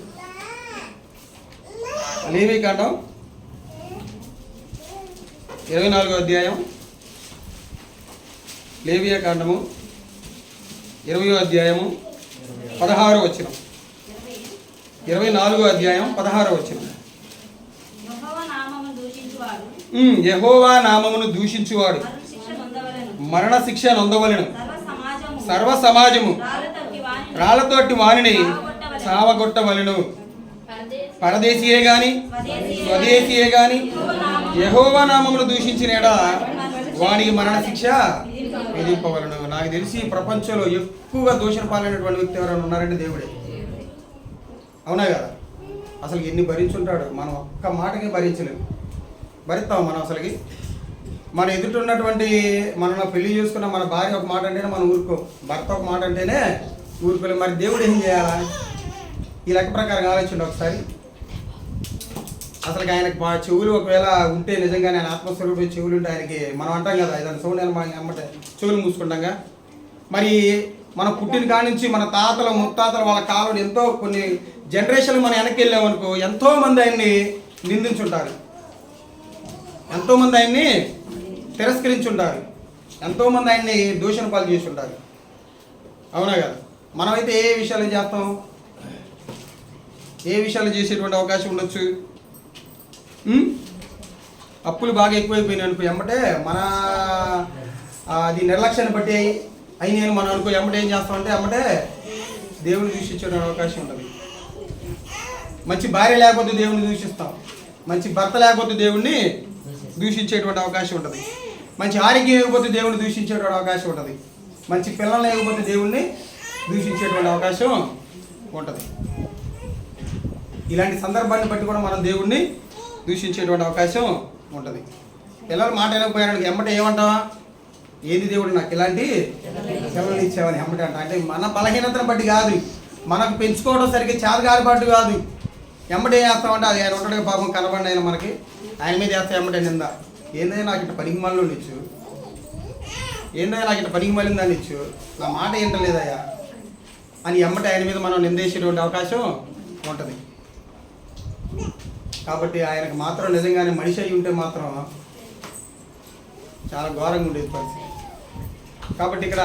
లేవికాండం 24వ అధ్యాయం, లేవియాకాండము 20వ అధ్యాయము 16వ వచనం, 24వ అధ్యాయం 16వ వచనం. యెహోవా నామమును దూషించువాడు మరణ శిక్ష నొందవలెను. సర్వ సమాజము రాళ్లతోటి వానిని సావగొట్టవలెను. పరదేశీయే గాని స్వదేశీయే గాని యెహోవా నామమును దూషించిన యెడల వానికి మరణ శిక్ష విధింపవలెను. నాకు తెలిసి ప్రపంచంలో ఎక్కువగా దూషణ పాలైనటువంటి వ్యక్తి ఎవరైనా ఉన్నారంటే దేవుడే. అవునా కదా? అసలు ఎన్ని భరించుంటాడు. మనం ఒక్క మాటకి భరించలేము. భరిస్తాం మనం అసలుకి? మన ఎదుటి ఉన్నటువంటి మనం పెళ్లి చేసుకున్న మన భార్య ఒక మాట అంటేనే మనం ఊరుకో, భర్త ఒక మాట అంటేనే ఊరుకోలేము. మరి దేవుడు ఏం చేయాలా? ఈ లెక్క ప్రకారం ఆలోచించండి ఒకసారి. అసలు ఆయనకి మా చెవులు ఒకవేళ ఉంటే నిజంగానే ఆయన ఆత్మస్వరూపి చెవులు ఉంటే ఆయనకి మనం అంటాం కదా, ఏదైనా సౌండ్ అమ్మటే చెవులు మూసుకుంటాంగా. మరి మన పుట్టిన కాడి నుంచి మన తాతలు ముత్తాతలు వాళ్ళ కాలం ఎంతో కొన్ని జనరేషన్లు మనం వెనక్కి వెళ్ళామనుకో, ఎంతోమంది ఆయన్ని నిందించుంటారు, ఎంతోమంది ఆయన్ని తిరస్కరించుంటారు, ఎంతోమంది ఆయన్ని దూషణ పాలు చేసి ఉంటారు. అవునా కదా? మనమైతే ఏ విషయాలు చేస్తాం, ఏ విషయాలు చేసేటువంటి అవకాశం ఉండొచ్చు? అప్పులు బాగా ఎక్కువైపోయినాయి అనుకో, ఎమ్మటే మన అది నిర్లక్ష్యాన్ని బట్టి అయినాయని మనం అనుకో, ఎమ్మటే ఏం చేస్తామంటే ఎమ్మటే దేవుని దూషించే అవకాశం ఉంటుంది. మంచి భార్య లేకపోతే దేవుని దూషిస్తాం, మంచి భర్త లేకపోతే దేవుణ్ణి దూషించేటువంటి అవకాశం ఉంటుంది, మంచి ఆరోగ్యం లేకపోతే దేవుని దూషించేటువంటి అవకాశం ఉంటుంది, మంచి పిల్లలు లేకపోతే దేవుణ్ణి దూషించేటువంటి అవకాశం ఉంటుంది. ఇలాంటి సందర్భాన్ని బట్టి కూడా మనం దేవుణ్ణి దూషించేటువంటి అవకాశం ఉంటుంది. పిల్లలు మాట వినకపోయానికి ఎమ్మటే ఏమంటావా? ఏది దేవుడు నాకు ఇలాంటి పిల్లలు ఇచ్చావని ఎమ్మటే అంట. అంటే మన బలహీనతను బట్టి కాదు, మనకు పెంచుకోవడం సరిగ్గా చేతగాడిపాటు కాదు. ఎమ్మటే వేస్తామంటే అది ఆయన ఉంటాడు పాపం కనబడి ఆయన మనకి, ఆయన మీద వేస్తే ఎమ్మటే నింద. ఏందైనా నాకు ఇట్లా పనికి మళ్ళీ ఇచ్చు, ఏందైనా నాకు ఇట్లా పనికి మళ్ళీ దాన్ని ఇచ్చు, నా మాట ఏంటలేదయ్యా అని ఎమ్మటే ఆయన మీద మనం నిందేసేటువంటి అవకాశం ఉంటుంది. కాబట్టి ఆయనకు మాత్రం నిజంగానే మనిషి అయి ఉంటే మాత్రం చాలా ఘోరంగా ఉండేది పరిస్థితి. కాబట్టి ఇక్కడ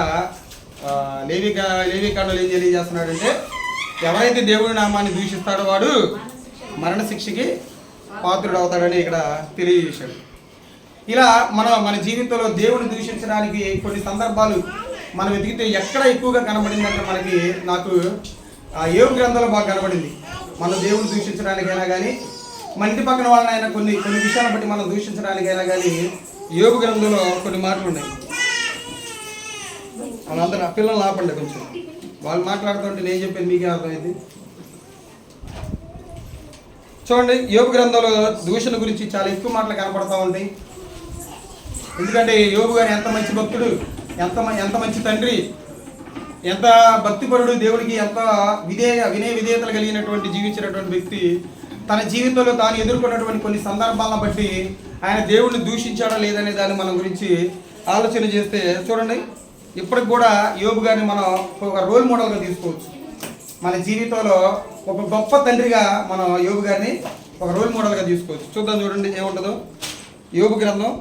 లేవీకాండలో ఏం తెలియజేస్తున్నాడంటే, ఎవరైతే దేవుడి నామాన్ని దూషిస్తాడో వాడు మరణ శిక్షకి పాత్రుడు అవుతాడని ఇక్కడ తెలియజేశాడు. ఇలా మన జీవితంలో దేవుని దూషించడానికి కొన్ని సందర్భాలు మనం వెతికితే ఎక్కడ ఎక్కువగా కనబడిందంటే నాకు యోబు గ్రంథంలో బాగా కనబడింది. మనం దేవుని దూషించడానికైనా కానీ, మన ఇంటి పక్కన వాళ్ళనైనా కొన్ని విషయాలను బట్టి మనం దూషించడానికైనా కానీ యోబు గ్రంథంలో కొన్ని మాటలు ఉన్నాయి. వాళ్ళందరూ పిల్లలు ఆపండి కొంచెం, వాళ్ళు మాట్లాడుతుంటే నేను చెప్పేది మీకే అర్థమైంది. చూడండి, యోబు గ్రంథంలో దూషణ గురించి చాలా ఎక్కువ మాటలు కనపడతా ఉంటాయి. ఎందుకంటే యోబు గారు ఎంత మంచి భక్తుడు, ఎంత మంచి తండ్రి, ఎంత భక్తిపరుడు, దేవుడికి ఎంత వినయ విధేయతలు కలిగినటువంటి జీవించినటువంటి వ్యక్తి. తన జీవితంలో తాను ఎదుర్కొన్నటువంటి కొన్ని సందర్భాలను బట్టి ఆయన దేవుడిని దూషించాడా లేదనే దాన్ని మనం గురించి ఆలోచన చేస్తే చూడండి, ఇప్పటికి కూడా యోబు గారిని మనం ఒక రోల్ మోడల్గా తీసుకోవచ్చు. మన జీవితంలో ఒక గొప్ప తండ్రిగా మనం యోబు గారిని ఒక రోల్ మోడల్గా తీసుకోవచ్చు. చూద్దాం, చూడండి ఏముంటుందో. యోబు గ్రంథం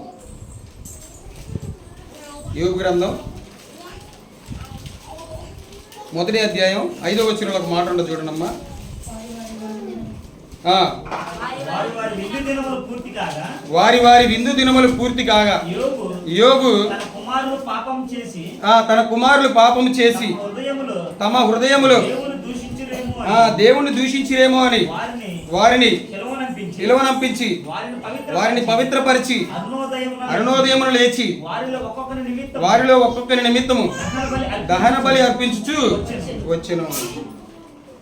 1వ అధ్యాయం 5వ వచనంలో ఒక మాట ఉండదు చూడండమ్మా. వారి విందు దినములు పూర్తి కాగా యోబు తన కుమారులు పాపం చేసి తమ హృదయములో దేవుణ్ణి దూషించిరేమో అని వారిని పిలువనంపించి వారిని పవిత్రపరిచి అరుణోదయమును లేచి వారిలో ఒక్కొక్కరి నిమిత్తము దహన బలి అర్పించుచు వచ్చెను.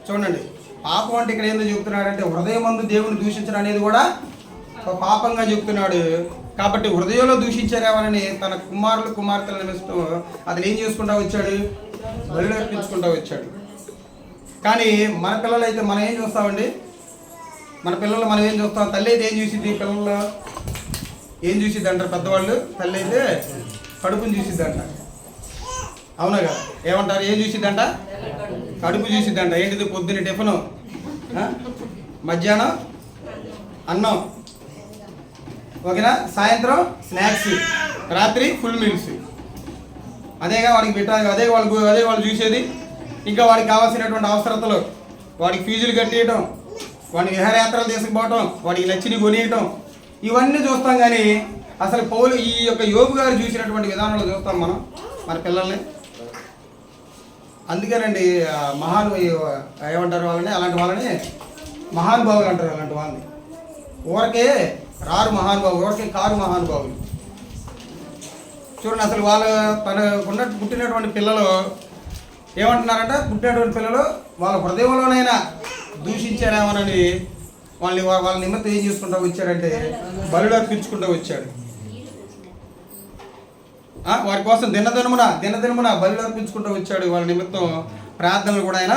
చూడండి, పాపం అంటే ఇక్కడ ఏందో చెబుతున్నాడంటే హృదయమందు దేవుని దూషించడం అనేది కూడా ఒక పాపంగా చెబుతున్నాడు. కాబట్టి హృదయంలో దూషించారేమని తన కుమార్తెల నిమిత్తం అతను ఏం చేసుకుంటా వచ్చాడు? బలి అర్పించుకుంటా వచ్చాడు. కానీ మన పిల్లలు అయితే మనం ఏం చూస్తామండి? మన పిల్లలు మనం ఏం చూస్తాం? తల్లి అయితే ఏం చూసిద్ది? పిల్లలు ఏం చూసిద్ది అంటారు పెద్దవాళ్ళు? తల్లి అయితే కడుపుని చూసిద్ది అంట. అవునా కదా? ఏమంటారు? ఏం చూసిద్దంట? కడుపు చూసిద్దంట. ఏంటిది? పొద్దున్న టిఫను, మధ్యాహ్నం అన్నం, ఓకేనా, సాయంత్రం స్నాక్స్, రాత్రి ఫుల్ మీల్స్. అదేగా వాడికి పెట్టాలి, అదే వాళ్ళు చూసేది. ఇంకా వాడికి కావాల్సినటువంటి అవసరతలు, వాడికి ఫీజులు కట్టేయటం, వాడిని విహారయాత్రలు తీసుకుపోవటం, వాడికి నచ్చిని కొనియటం, ఇవన్నీ చూస్తాం. కానీ అసలు ఈ యొక్క యోబు గారు చూసినటువంటి విధానంలో చూస్తాం మనం మన పిల్లల్ని. అందుకేనండి ఏమంటారు వాళ్ళని, అలాంటి వాళ్ళని మహానుభావులు అంటారు. అలాంటి వాళ్ళని ఊరకే రారు మహానుభావులు, ఊరకే కారు మహానుభావులు. చూడండి, అసలు పుట్టినటువంటి పిల్లలు ఏమంటున్నారంట? పుట్టినటువంటి పిల్లలు వాళ్ళ హృదయంలోనైనా దూషించారేమోనని వాళ్ళ నిమిత్తం ఏం చేసుకుంటూ వచ్చాడంటే బలులు అర్పించుకుంటూ వచ్చాడు. వారి కోసం దినదినమున బలులు అర్పించుకుంటూ వచ్చాడు. వాళ్ళ నిమిత్తం ప్రార్థనలు కూడా ఆయన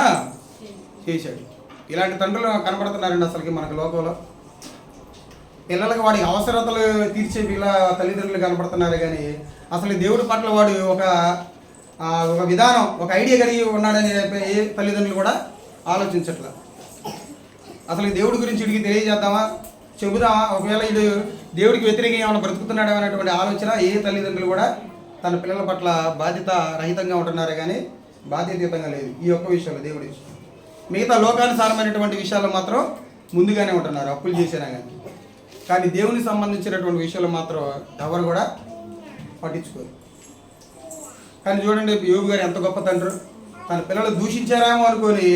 చేశాడు. ఇలాంటి తండ్రులు కనపడుతున్నారండి అసలుకి మనకు లోకంలో. పిల్లలకి వాడి అవసరతలు తీర్చే వీళ్ళ తల్లిదండ్రులు కనపడుతున్నారు, కానీ అసలు దేవుడి పట్ల వాడు ఒక విధానం, ఒక ఐడియా కలిగి ఉన్నాడని ఏ తల్లిదండ్రులు కూడా ఆలోచించట్లా. అసలు దేవుడి గురించి వీడికి తెలియజేద్దామా, చెబుదామా, ఒకవేళ వీడు దేవుడికి వ్యతిరేకంగా ఏమైనా బ్రతుకుతున్నాడు అనేటువంటి ఆలోచన ఏ తల్లిదండ్రులు కూడా తన పిల్లల పట్ల బాధ్యత రహితంగా ఉంటున్నారు, కానీ బాధ్యతయుతంగా లేదు ఈ ఒక్క విషయంలో దేవుడి విషయం. మిగతా లోకానుసారమైనటువంటి విషయాల్లో మాత్రం ముందుగానే ఉంటున్నారు, అప్పులు చేసినా కానీ దేవునికి సంబంధించినటువంటి విషయాలు మాత్రం ఎవరు కూడా పట్టించుకోరు. కానీ చూడండి, యోబు గారు ఎంత గొప్ప తండ్రి. తన పిల్లలు దూషించారేమో అనుకొని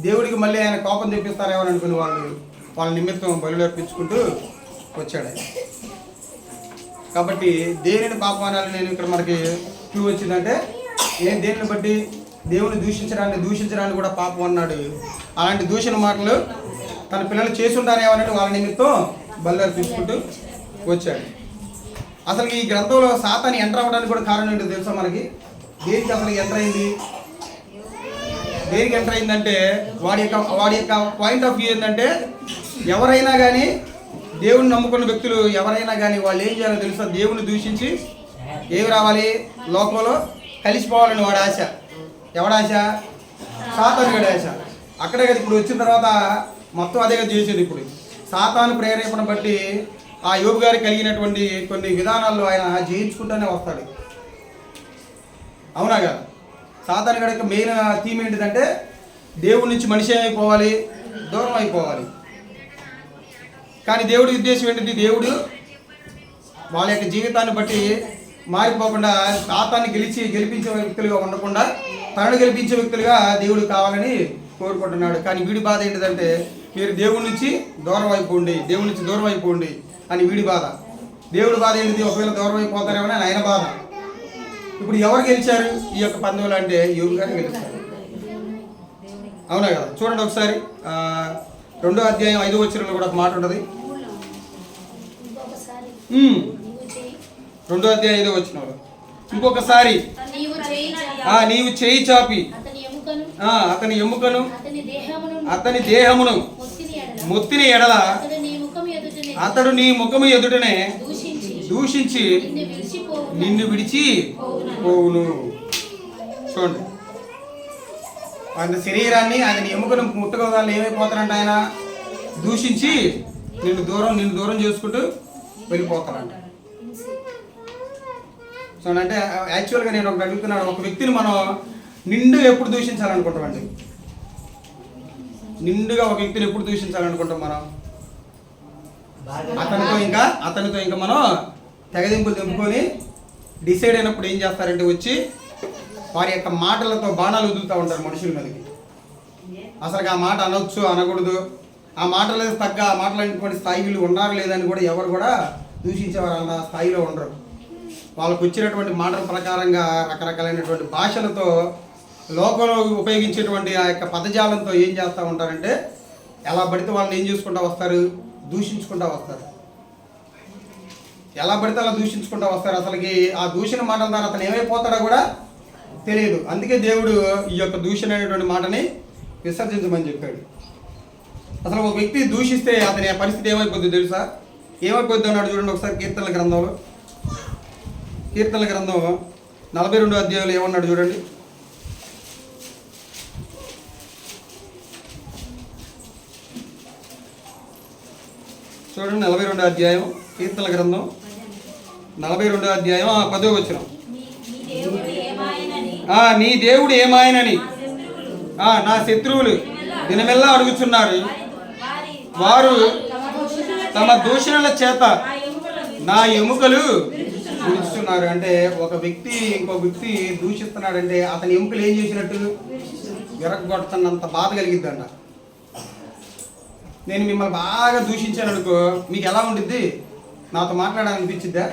దేవుడికి మళ్ళీ ఆయన కోపం తెప్పిస్తారేమో అనుకుని వాళ్ళ నిమిత్తం బలులు అర్పించుకుంటూ వచ్చాడు. కాబట్టి దేనిని పాపం అనాలి, నేను ఇక్కడ మనకి క్లూ వచ్చిందంటే దేనిని బట్టి దేవుని దూషించడానికి కూడా పాపం అన్నాడు. అలాంటి దూషణ మాటలు తన పిల్లలు చేసి ఉంటారేమో అని వాళ్ళ నిమిత్తం బలులు అర్పించుకుంటూ వచ్చాడు. అసలు ఈ గ్రంథంలో సాతాను ఎంటర్ అవ్వడానికి కూడా కారణం ఏంటో తెలుసా మనకి? దేనికి అసలు ఎంటర్ అయింది? దేనికి ఎంటర్ అయిందంటే వాడి యొక్క పాయింట్ ఆఫ్ వ్యూ ఏంటంటే, ఎవరైనా కానీ దేవుని నమ్ముకున్న వ్యక్తులు ఎవరైనా కానీ వాళ్ళు ఏం చేయాలో తెలుసా? దేవుని దూషించి ఏమి రావాలి, లోకంలో కలిసిపోవాలని వాడి ఆశ. ఎవడాశ? సాతాను గడి ఆశ. అక్కడే కదా ఇప్పుడు వచ్చిన తర్వాత మొత్తం అదే కదా చేసేది. ఇప్పుడు సాతాను ప్రేరేపణ బట్టి ఆ యోబు గారికి కలిగినటువంటి కొన్ని విధానాల్లో ఆయన జయించుకుంటూనే వస్తాడు. అవునా కదా? సాతాను గడి యొక్క మెయిన్ థీమ్ ఏంటిదంటే దేవుడి నుంచి మనిషి ఏమైపోవాలి, దూరం అయిపోవాలి. కానీ దేవుడి ఉద్దేశం ఏంటిది? దేవుడు వాళ్ళ యొక్క జీవితాన్ని బట్టి మారిపోకుండా సాతాన్ని గెలిపించే వ్యక్తులుగా ఉండకుండా తనను గెలిపించే వ్యక్తులుగా దేవుడు కావాలని కోరుకుంటున్నాడు. కానీ వీడి బాధ ఏంటిదంటే, మీరు దేవుడి నుంచి దూరం అయిపోండి అని వీడి బాధ. దేవుడి బాధ ఏంటిది? ఒకవేళ దూరం అయిపోతారేమో అని ఆయన బాధ. ఇప్పుడు ఎవరు గెలిచారు ఈ యొక్క పందెంలో అంటే యోబు గారు గెలుస్తారు. అవునా కదా? చూడండి ఒకసారి 2వ అధ్యాయం 5వ వచనంలో కూడా ఒక మాట ఉంటుంది. 2వ అధ్యాయం 5వ వచనంలో ఇంకొకసారి నీవు చేయి చాపి అతని ఎముకను అతని దేహమును మొత్తిన ఎడల అతడు నీ ముఖము ఎదుటనే దూషించి నిన్ను విడిచి పోవును. చూడండి, ఆయన శరీరాన్ని, ఆయన ఎముకను ముట్టుకోవాలి ఏమైపోతారంట? ఆయన దూషించి నిన్ను దూరం చేసుకుంటూ వెళ్ళిపోతారంట. సో అంటే యాక్చువల్గా నేను ఒకటి అడుగుతున్నాను, ఒక వ్యక్తిని మనం నిండుగా ఎప్పుడు దూషించాలనుకుంటామండి? నిండుగా ఒక వ్యక్తిని ఎప్పుడు దూషించాలనుకుంటాం మనం? అతనితో ఇంకా మనం తెగదింపులు తెంపుకొని డిసైడ్ అయినప్పుడు ఏం చేస్తారంటే వచ్చి వారి యొక్క మాటలతో బాణాలు వదులుతూ ఉంటారు మనుషుల మీదకి. అసలు ఆ మాట అనొచ్చు అనకూడదు, ఆ మాటలు తగ్గ ఆ మాటలైనటువంటి స్థాయిలు ఉన్నారు లేదని కూడా ఎవరు కూడా దూషించేవారు అన్న స్థాయిలో ఉండరు. వాళ్ళకు వచ్చినటువంటి మాటల ప్రకారంగా రకరకాలైనటువంటి భాషలతో లోకంలో ఉపయోగించేటువంటి ఆ యొక్క పదజాలంతో ఏం చేస్తూ ఉంటారంటే ఎలా పడితే వాళ్ళని ఏం చేసుకుంటూ వస్తారు, దూషించుకుంటూ వస్తారు. ఎలా పడితే అలా దూషించుకుంటూ వస్తారు. అసలుకి ఆ దూషణ మాటల ద్వారా అతను ఏమైపోతాడో కూడా తెలియదు. అందుకే దేవుడు ఈ యొక్క దూషణ అనేటువంటి మాటని విసర్జించమని చెప్పాడు. అసలు ఒక వ్యక్తి దూషిస్తే అతని పరిస్థితి ఏమైపోద్ది తెలుసా? ఏమైపోద్ది అన్నాడు చూడండి ఒకసారి కీర్తనల గ్రంథం 42వ అధ్యాయంలో ఏమన్నాడు చూడండి. చూడండి 42వ అధ్యాయం కీర్తనల గ్రంథం 42వ అధ్యాయం 10వ వచనం. నీ దేవుడు ఏమాయనని నా శత్రువులు దినమెల్లా అడుగుచున్నారు, వారు తమ దూషణల చేత నా ఎముకలు విరుచుతున్నారు. అంటే ఒక వ్యక్తి ఇంకో వ్యక్తి దూషిస్తున్నాడంటే అతని ఎముకలు ఏం చేసినట్టు? విరగొడుతున్నంత బాధ కలిగిద్దంట. నేను మిమ్మల్ని బాగా దూషించాను అనుకో, మీకు ఎలా ఉండిద్ది? నాతో మాట్లాడాలనిపించిద్దా?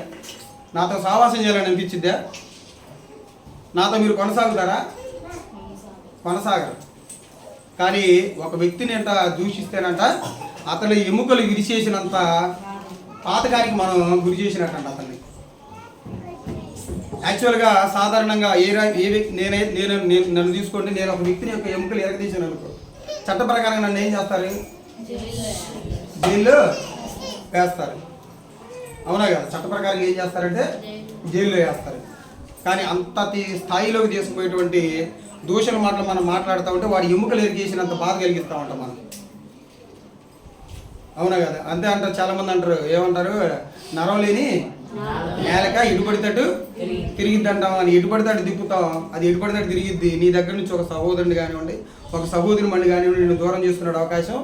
నాతో సావాసం చేయాలని అనిపించిద్దా? నాతో మీరు కొనసాగుతారా? కొనసాగరు. కానీ ఒక వ్యక్తిని అంట దూషిస్తేనంట అతని ఎముకలు విరిచేసినంత పాతకానికి మనం గురి చేసినట్టంట అతన్ని. యాక్చువల్గా సాధారణంగా నన్ను తీసుకోండి, నేను ఒక వ్యక్తిని యొక్క ఎముకలు ఎరగదీశాను అనుకో, చట్ట ప్రకారంగా నన్ను ఏం చేస్తారు? జైల్లో వేస్తారు. అవునా కదా? చట్ట ప్రకారం ఏం చేస్తారంటే జైల్లో వేస్తారు. కానీ అంత స్థాయిలోకి తీసుకుపోయేటువంటి దూషణ మాటలు మనం మాట్లాడుతూ ఉంటే వాడి ఎముకలు ఎరిగేసినంత బాధ కలిగిస్తూ ఉంటాం మనం. అవునా కదా? అంతే అంటారు చాలామంది. అంటారు ఏమంటారు? నరం లేని నేలక ఇటుపడితట్టు తిరిగిద్ది అంటాం అని. ఇటుపడితట్టు తిప్పుతాం, అది ఇటుపడితట్టు తిరిగిద్ది. నీ దగ్గర నుంచి ఒక సహోదరుని కానివ్వండి, ఒక సహోదరి మణి కానివ్వండి, నేను దూరం చేసుకునే అవకాశం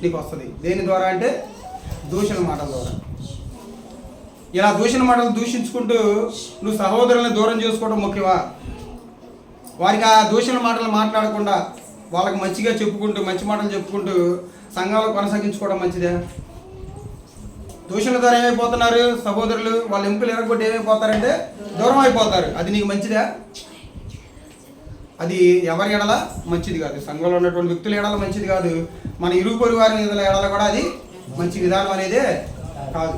నీకు వస్తుంది. దేని ద్వారా అంటే దూషణ మాటల ద్వారా. ఇలా దూషణ మాటలు దూషించుకుంటూ నువ్వు సహోదరులను దూరం చేసుకోవడం ముఖ్యమా? వారికి ఆ దూషణ మాటలు మాట్లాడకుండా వాళ్ళకి మంచిగా చెప్పుకుంటూ, మంచి మాటలు చెప్పుకుంటూ సంఘాలు కొనసాగించుకోవడం మంచిదే? దూషణ ద్వారా ఏమైపోతున్నారు సహోదరులు? వాళ్ళ ఎముకలు ఎరగొట్టి ఏమైపోతారంటే దూరం అయిపోతారు. అది నీకు మంచిదా? అది ఎవరి ఎడల మంచిది కాదు. సంఘంలో ఉన్నటువంటి వ్యక్తుల ఎడల మంచిది కాదు. మన ఇరుగు పొరుగు వారి ఎడల కూడా అది మంచి విధానం అనేదే కాదు.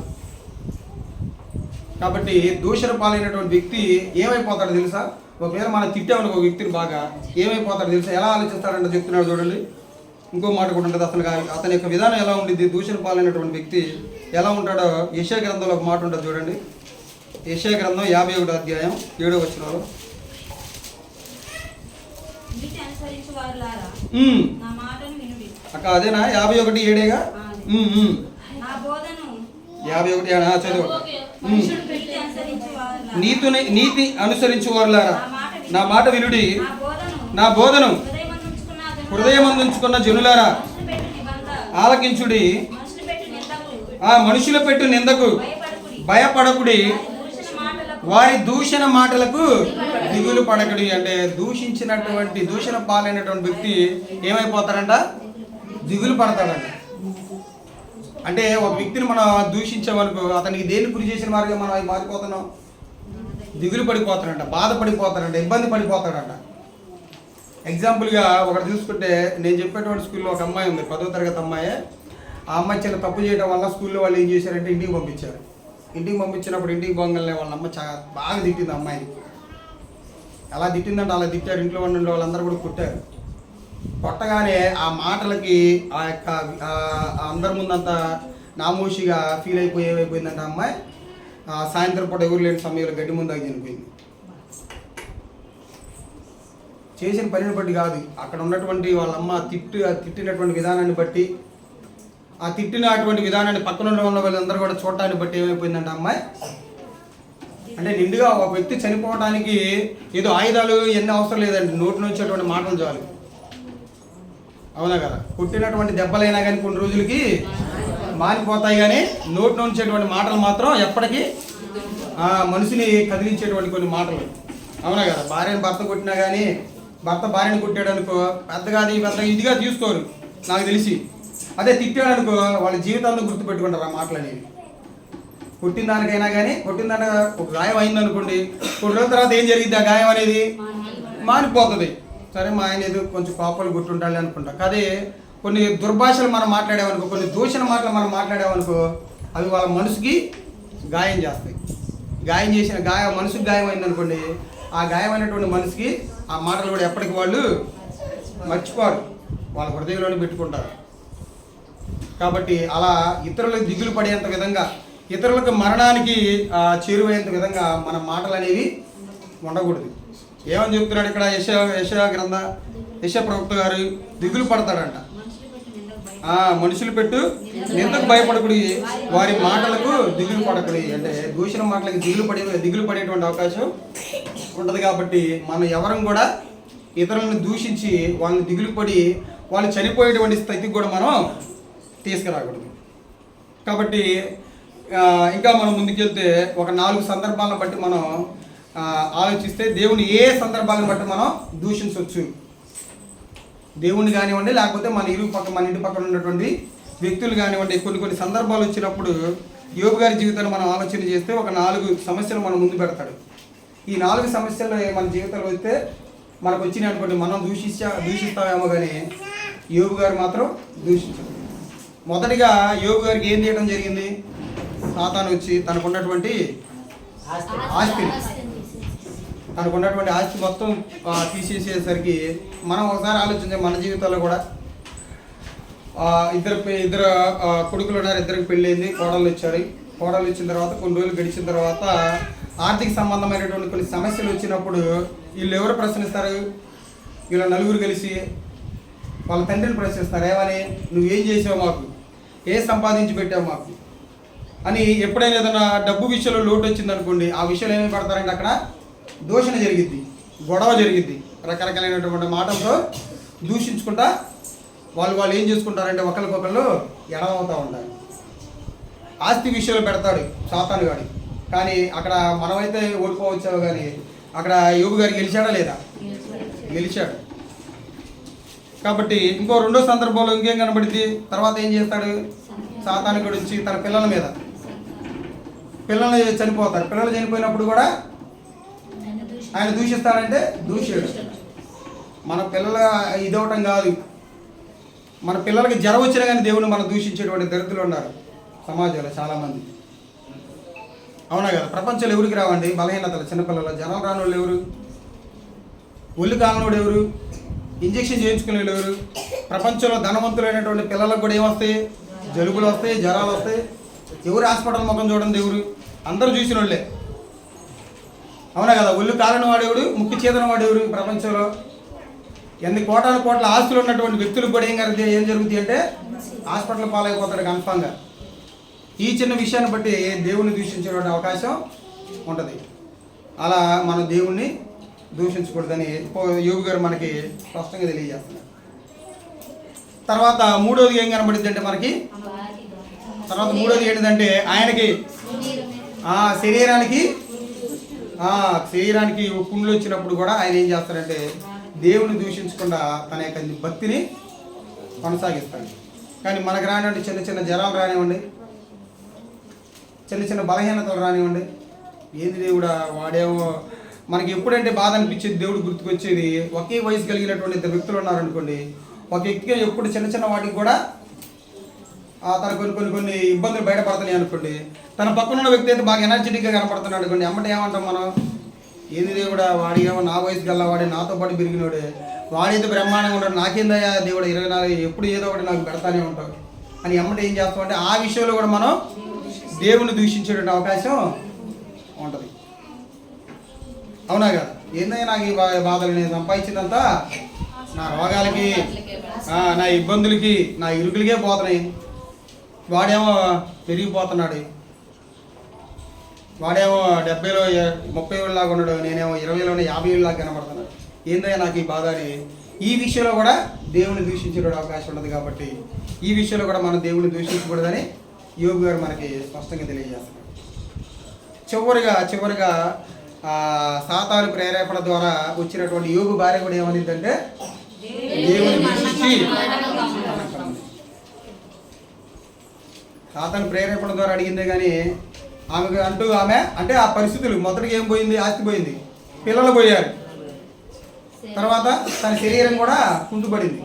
కాబట్టి దూషణ పాలైనటువంటి వ్యక్తి ఏమైపోతాడో తెలుసా? ఒకవేళ మనం తిట్టామనుకో ఒక వ్యక్తిని బాగా, ఏమైపోతాడో తెలుసా? ఎలా ఆలోచిస్తాడంటే చెప్తున్నాడు చూడండి. ఇంకో మాట కూడా ఉంటుంది. అతని యొక్క విధానం ఎలా ఉండిద్ది? దూషణ పాలైనటువంటి వ్యక్తి ఎలా ఉంటాడో యెషయా గ్రంథంలో ఒక మాట ఉంటుంది చూడండి. యెషయా గ్రంథం 51వ అధ్యాయం 7వ వచనంలో, అక్క అదేనా 51:7? 51 చదువు. నీతి అనుసరించు వారులారా నా మాట వినుడి, నా బోధను హృదయమందుంచుకున్న జనులారా ఆలకించుడి. ఆ మనుషుల పెట్టు నిందకు భయపడకుడి, వారి దూషణ మాటలకు దిగులు పడకుడి. అంటే దూషించినటువంటి దూషణ పాలైనటువంటి వ్యక్తి ఏమైపోతాడంట? దిగులు పడతాడంట. అంటే ఒక వ్యక్తిని మనం దూషించామనుకో, అతనికి దేన్ని గురి చేసిన వారిగా మనం అవి మారిపోతున్నాం, దిగులు పడిపోతాడంట, బాధపడిపోతాడంట, ఇబ్బంది పడిపోతాడంట. ఎగ్జాంపుల్గా ఒకటి చూసుకుంటే, నేను చెప్పేటువంటి స్కూల్లో ఒక అమ్మాయి ఉంది, 10వ తరగతి అమ్మాయి. ఆ అమ్మాయి చిన్న తప్పు చేయడం వల్ల స్కూల్లో వాళ్ళు ఏం చేశారంటే ఇంటికి పంపించారు. ఇంటికి పంపించినప్పుడు ఇంటికి పోగానే వాళ్ళ అమ్మ బాగా తిట్టింది అమ్మాయిని. అలా తిట్టిందంటే అలా తిట్టారు. ఇంట్లో ఉన్న వాళ్ళందరూ కూడా కొట్టారు. కొట్టగానే ఆ మాటలకి ఆ యొక్క అందరి ముందంతా నామోషిగా ఫీల్ అయిపోయి ఏమైపోయిందంటే అమ్మాయి సాయంత్రం పూట ఎవరు లేని సమయంలో గడ్డి ముందు చనిపోయింది. చేసిన పనిని బట్టి కాదు, అక్కడ ఉన్నటువంటి వాళ్ళమ్మ తిట్టినటువంటి విధానాన్ని బట్టి, ఆ తిట్టినటువంటి విధానాన్ని పక్కన ఉన్న వాళ్ళందరూ కూడా చూడటాన్ని బట్టి ఏమైపోయిందంటే అమ్మాయి అంటే నిండుగా ఒక వ్యక్తి చనిపోవడానికి ఏదో ఆయుధాలు ఎన్ని అవసరం లేదండి, నోటి నుంచి అటువంటి మాటలు చాలు. అవునా కదా? కొట్టినటువంటి దెబ్బలైనా కానీ కొన్ని రోజులకి మానిపోతాయి, కానీ నోటి నుంచి అటువంటి మాటలు మాత్రం ఎప్పటికీ మనిషిని కదిలించేటువంటి కొన్ని మాటలు. అవునా కదా? భార్యను భర్త కొట్టినా కానీ, భర్త భార్యను కొట్టాడు అనుకో పెద్దగా ఇదిగా తీసుకోరు నాకు తెలిసి. అదే తిట్టాడు అనుకో వాళ్ళ జీవితాంతం గుర్తుపెట్టుకుంటారు ఆ మాటలు అనేవి. కొట్టిన దానికైనా కానీ, కొట్టిన దాని ఒక గాయం అయిందనుకోండి, కొన్ని రోజుల తర్వాత ఏం జరిగింది? ఆ గాయం అనేది మానిపోతుంది. సరే మా ఆయన ఏదో కొంచెం కోపాలు గుర్తుండాలి అనుకుంటా. అదే కొన్ని దుర్భాషలు మనం మాట్లాడామనుకో, కొన్ని దూషణ మాటలు మనం మాట్లాడామనుకో, అవి వాళ్ళ మనసుకి గాయం చేస్తాయి. గాయం చేసిన మనసుకి గాయం అయిందనుకోండి, ఆ గాయమైనటువంటి మనసుకి ఆ మాటలు కూడా ఎప్పటికీ వాళ్ళు మర్చిపోరు, వాళ్ళ హృదయంలోనే పెట్టుకుంటారు. కాబట్టి అలా ఇతరులకు దిగులు పడేంత విధంగా, ఇతరులకు మరణానికి చేరువయ్యేంత విధంగా మన మాటలు అనేవి ఉండకూడదు. ఏమని చెప్తున్నాడు ఇక్కడ యెషయా ప్రవక్త గారు? దిగులు పడతాడంట. మనుషులు పెట్టు నిందకు భయపడకుడి, వారి మాటలకు దిగులు పడకుడి. అంటే దూషణ మాటలకు దిగులు పడేటువంటి అవకాశం ఉంటుంది. కాబట్టి మనం ఎవరం కూడా ఇతరులను దూషించి వాళ్ళని దిగులు పడి వాళ్ళు చనిపోయేటువంటి స్థితికి కూడా మనం తీసుకురాకూడదు. కాబట్టి ఇంకా మనం ముందుకెళ్తే ఒక 4 సందర్భాలను బట్టి మనం ఆలోచిస్తే దేవుని ఏ సందర్భాలను బట్టి మనం దూషించవచ్చు. దేవుణ్ణి కానివ్వండి, లేకపోతే మన ఇంటి పక్కన ఉన్నటువంటి వ్యక్తులు కానివ్వండి. కొన్ని సందర్భాలు వచ్చినప్పుడు యోబు గారి జీవితాన్ని మనం ఆలోచన చేస్తే ఒక 4 సమస్యలు మనం ముందు పెడతాడు. ఈ 4 సమస్యలు మన జీవితంలో వస్తే మనకు వచ్చినాయి అనుకోండి, మనం దూషిస్తామేమో కానీ యోబు గారు మాత్రం దూషించారు. మొదటిగా యోబు గారికి ఏం చేయడం జరిగింది? సాతాను వచ్చి తనకున్నటువంటి ఆస్తి మొత్తం తీసేసేసరికి మనం ఒకసారి ఆలోచించాం. మన జీవితాల్లో కూడా ఇద్దరు కొడుకులు ఉన్నారు, ఇద్దరికి పెళ్ళైంది, కోడళ్ళు వచ్చారు. కోడలు వచ్చిన తర్వాత కొన్ని రోజులు గడిచిన తర్వాత ఆర్థిక సంబంధమైనటువంటి కొన్ని సమస్యలు వచ్చినప్పుడు వీళ్ళు ఎవరు ప్రశ్నిస్తారు? వీళ్ళ నలుగురు కలిసి వాళ్ళ తండ్రిని ప్రశ్నిస్తారు. ఏమని? నువ్వేం చేసావు మాకు, ఏ సంపాదించి పెట్టావు మాకు అని. ఎప్పుడైనా ఏదైనా డబ్బు విషయంలో లోటు వచ్చింది అనుకోండి, ఆ విషయంలో ఏమి పడతారంటే అక్కడ దూషణ జరిగిద్ది, గొడవ జరిగిద్ది, రకరకాలైనటువంటి మాటలతో దూషించుకుంటా వాళ్ళు ఏం చేసుకుంటారంటే ఒకరికొకళ్ళు ఎడమవుతూ ఉంటారు. ఆస్తి విషయంలో పెడతాడు సాతాను గాడి. కానీ అక్కడ మనమైతే ఓడిపోవచ్చావు, కానీ అక్కడ యోబు గారు గెలిచాడా లేదా? గెలిచాడు. కాబట్టి ఇంకో రెండో సందర్భంలో ఇంకేం కనబడింది? తర్వాత ఏం చేస్తాడు? సాతాను గురించి తన పిల్లల మీద, పిల్లలు చనిపోతారు. పిల్లలు చనిపోయినప్పుడు కూడా ఆయన దూషిస్తాడంటే దూషిడు. మన పిల్లల ఇదవటం కాదు, మన పిల్లలకి జ్వరం వచ్చినా కానీ దేవుని మనం దూషించేటువంటి దరిద్రులు ఉన్నారు సమాజంలో చాలామంది. అవునా కదా? ప్రపంచంలో ఎవరికి రావండి బలహీనతలు? చిన్నపిల్లలు జ్వరం రాని వాళ్ళు ఎవరు? ఒళ్ళు కాలనోడు ఎవరు? ఇంజక్షన్ చేయించుకునే వాళ్ళు ఎవరు? ప్రపంచంలో ధనవంతులైనటువంటి పిల్లలకు కూడా ఏమొస్తాయి? జలుబులు వస్తాయి, జ్వరాలు వస్తాయి. ఎవరు హాస్పిటల్ ముఖం చూడండి? ఎవరు? అందరూ చూసిన వాళ్ళే. అవునా కదా? ఒళ్ళు కాలని వాడేవాడు, ముక్కు చేతన వాడేవాడు. ప్రపంచంలో ఎన్ని కోట్ల ఆస్తులు ఉన్నటువంటి వ్యక్తులకు కూడా ఏం జరుగుతుంది అంటే హాస్పిటల్ పాలైపోతాడు కన్ఫామ్గా. ఈ చిన్న విషయాన్ని బట్టి దేవుణ్ణి దూషించేటువంటి అవకాశం ఉంటుంది. అలా మనం దేవుణ్ణి దూషించకూడదని యోబు గారు మనకి స్పష్టంగా తెలియజేస్తున్నారు. తర్వాత మూడోది ఏం కనబడుద్ది అంటే మనకి, తర్వాత మూడోది ఏంటిదంటే ఆయనకి శరీరానికి పుండ్లు వచ్చినప్పుడు కూడా ఆయన ఏం చేస్తాడంటే దేవుని దూషించకుండా తన యొక్క భక్తిని కొనసాగిస్తాడు. కానీ మనకు రానివ్వండి, చిన్న చిన్న జ్వరాలు రానివ్వండి, చిన్న చిన్న బలహీనతలు రానివ్వండి, ఏది దేవుడా వాడేమో మనకి ఎప్పుడంటే బాధ అనిపించేది, దేవుడు గుర్తుకొచ్చేది ఒకే వయసు కలిగినటువంటి ఇద్దరు వ్యక్తులు ఉన్నారనుకోండి, ఒక వ్యక్తిగా ఎప్పుడు చిన్న చిన్న వాటికి కూడా తన కొన్ని ఇబ్బందులు బయటపడుతున్నాయి అనుకోండి, తన పక్కనున్న వ్యక్తి అయితే బాగా ఎనర్జెటిక్గా కనపడుతున్నాడు అనుకోండి, అమ్మటే ఏమంటాం మనం? ఏది దేవుడా వాడి ఏమో నా వయసు గల్లా వాడే, నాతో పాటు పెరిగినోడే, వాడైతే బ్రహ్మాండంగా ఉన్నాడు, నాకేందయ్యా దేవుడు 24 ఎప్పుడు ఏదో ఒకటి నాకు పెడతానే ఉంటావు అని అమ్మటే ఏం చేస్తాం అంటే ఆ విషయంలో కూడా మనం దేవుని దూషించేటువంటి అవకాశం ఉంటుంది. అవునా కదా? ఏందయ్యా నాకు ఈ బాధలు, నేను సంపాదించిందంతా నా రోగాలకి, నా ఇబ్బందులకి, నా ఇరుకులకే పోతున్నాయి, వాడేమో పెరిగిపోతున్నాడు, వాడేమో 70లో 30 లాగా ఉన్నాడు, నేనేమో 20లోనే 50 లాగా కనబడుతున్నాడు, ఏందయ్యా నాకు ఈ బాధ అని ఈ విషయంలో కూడా దేవుని దూషించే అవకాశం ఉండదు. కాబట్టి ఈ విషయంలో కూడా మనం దేవుని దూషించకూడదని యోబు గారు మనకి స్పష్టంగా తెలియజేస్తున్నారు. చివరిగా సాతాను ప్రేరేపణ ద్వారా వచ్చినటువంటి యోబు భార్య కూడా ఏమనిందంటే దేవుని దూషించి, సాతాను ప్రేరేపణ ద్వారా అడిగిందే కానీ ఆమె అంటే ఆ పరిస్థితులు మొదటికి ఏం పోయింది? ఆస్తి పోయింది, పిల్లలు పోయారు, తర్వాత తన శరీరం కూడా కుంటుపడింది.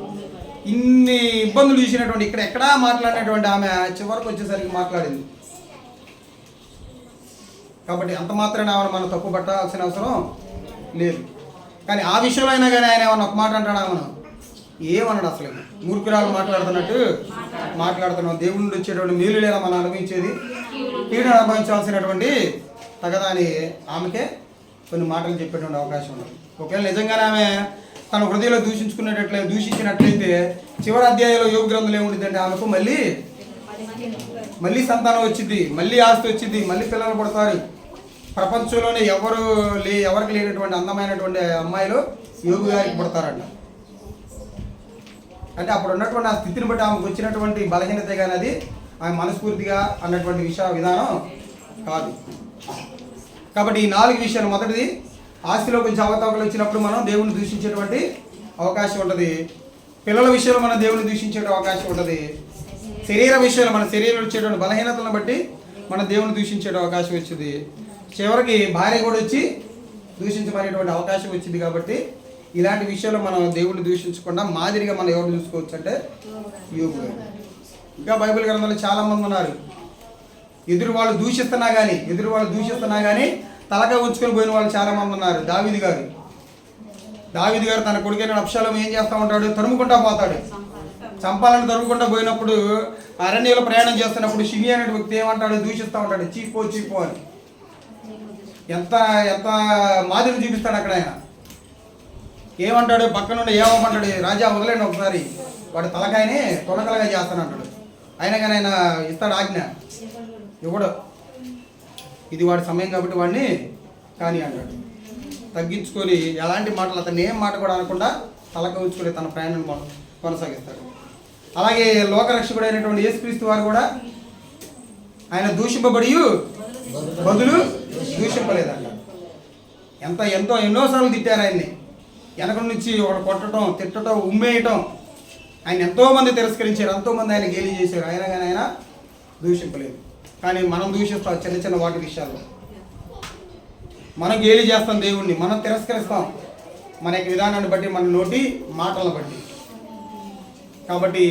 ఇన్ని ఇబ్బందులు చూసినటువంటి ఎక్కడా మాట్లాడినటువంటి ఆమె చివరికి వచ్చేసరికి మాట్లాడింది. కాబట్టి అంత మాత్రాన ఆమెను మనం తప్పు పట్టాల్సిన అవసరం లేదు. కానీ ఆ విషయంలో అయినా కానీ ఆయన ఏమన్నా ఒక మాట అంటాడు, ఆమెను ఏమన్నాడు? అసలు మూర్ఖురాలు మాట్లాడుతున్నట్టు మాట్లాడుతున్నాం. దేవుడి నుండి వచ్చేటువంటి మేలు లేదా మనం అనుభవించేది, కీడు అనుభవించాల్సినటువంటి తగదా అని ఆమెకే కొన్ని మాటలు చెప్పేటువంటి అవకాశం ఉంది. ఒకవేళ నిజంగానే ఆమె తన హృదయంలో దూషించినట్లయితే చివరి అధ్యాయంలో యోగ గ్రంథంలో ఏముంటుందంటే ఆమెకు మళ్ళీ సంతానం వచ్చింది, మళ్ళీ ఆస్తి వచ్చింది, మళ్ళీ పిల్లలు పడతారు. ప్రపంచంలోనే ఎవరికి లేనటువంటి అందమైనటువంటి అమ్మాయిలు యోగు గారికి పడతారంట. అంటే అప్పుడు ఉన్నటువంటి ఆ స్థితిని బట్టి ఆమెకు వచ్చినటువంటి బలహీనత కానీ అది ఆమె మనస్ఫూర్తిగా అన్నటువంటి విధానం కాదు. కాబట్టి ఈ 4 విషయాలు, మొదటిది ఆస్తిలో కొంచెం అవతవకలు వచ్చినప్పుడు మనం దేవుని దూషించేటువంటి అవకాశం ఉంటుంది. పిల్లల విషయంలో మనం దేవుని దూషించే అవకాశం ఉంటుంది. శరీర విషయంలో మన శరీరంలో వచ్చేటువంటి బలహీనతలను బట్టి మన దేవుని దూషించే అవకాశం వచ్చింది. చివరికి భార్య కూడా వచ్చి దూషించమనేటువంటి అవకాశం వచ్చింది. కాబట్టి ఇలాంటి విషయాల్లో మనం దేవుడిని దూషించకుండా మాదిరిగా మనం ఎవరు చూసుకోవచ్చు అంటే యోబు గారు. ఇంకా బైబిల్ గ్రంథంలో చాలామంది ఉన్నారు, ఎదురు వాళ్ళు దూషిస్తున్నా కానీ తలగా ఉంచుకొని పోయిన వాళ్ళు చాలామంది ఉన్నారు. దావీదు గారు తన కొడుకైన అబ్షాలోము ఏం చేస్తూ ఉంటాడు, తరుముకుంటా పోతాడు. చంపాలని తరుముకుంటా పోయినప్పుడు అరణ్యంలో ప్రయాణం చేస్తున్నప్పుడు షిమి అనే వ్యక్తి ఏమంటాడు, దూషిస్తూ ఉంటాడు, చీపో అని. ఎంత ఎంత మాదిరి చూపిస్తాడు అక్కడ ఆయన. ఏమంటాడు, పక్కన నుండి ఏమంటాడు, రాజా వదిలేండి ఒకసారి, వాడు తలకాయని తొలకలుగా చేస్తానంటాడు. అయినా కానీ ఆయన ఇస్తాడు ఆజ్ఞ, ఇవ్వడు. ఇది వాడి సమయం కాబట్టి వాడిని కానీ అంటాడు. తగ్గించుకొని ఎలాంటి మాటలు, అతను ఏం మాట కూడా అనకుండా తలక ఉంచుకొని తన ప్రయాణం కొనసాగిస్తాడు. అలాగే లోకరక్షకుడు అయినటువంటి యేసుక్రీస్తు వారు కూడా ఆయన దూషింపబడి బదులు దూషింపలేదంట. ఎన్నోసార్లు తిట్టారు ఆయన్ని. వెనక నుంచి ఒకటి కొట్టడం, తిట్టడం, ఉమ్మేయటం. ఆయన ఎంతోమంది తిరస్కరించారు, ఎంతోమంది ఆయన గేలి చేశారు. అయినా కానీ ఆయన దూషింపలేదు. కానీ మనం దూషిస్తాం చిన్న చిన్న వాటి విషయాల్లో. మనం గేలి చేస్తాం దేవుణ్ణి, మనం తిరస్కరిస్తాం మన యొక్క విధానాన్ని బట్టి, మన నోటి మాటలను బట్టి. కాబట్టి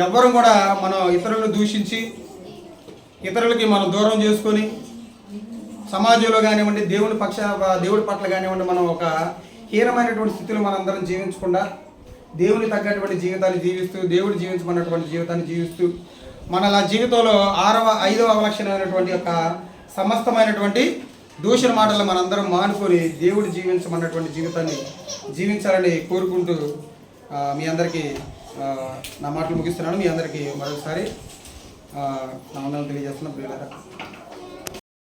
ఎవ్వరం కూడా మనం ఇతరులను దూషించి ఇతరులకి మనం దూరం చేసుకొని సమాజంలో కానివ్వండి, దేవుడి పట్ల కానివ్వండి, మనం ఒక హీనమైనటువంటి స్థితిలో మనందరం జీవించకుండా దేవుని తగ్గటువంటి జీవితాన్ని జీవిస్తూ, దేవుడు జీవించమన్నటువంటి జీవితాన్ని జీవిస్తూ, మన జీవితంలో 5వ అవలక్షణమైనటువంటి యొక్క సమస్తమైనటువంటి దూషణ మాటలు మనందరం మానుకొని దేవుడు జీవించమన్నటువంటి జీవితాన్ని జీవించాలని కోరుకుంటూ మీ అందరికీ నా మాటలు ముగిస్తున్నాను. మీ అందరికీ మరొకసారి నా వందనాలు తెలియజేస్తున్నా ప్రియులారా.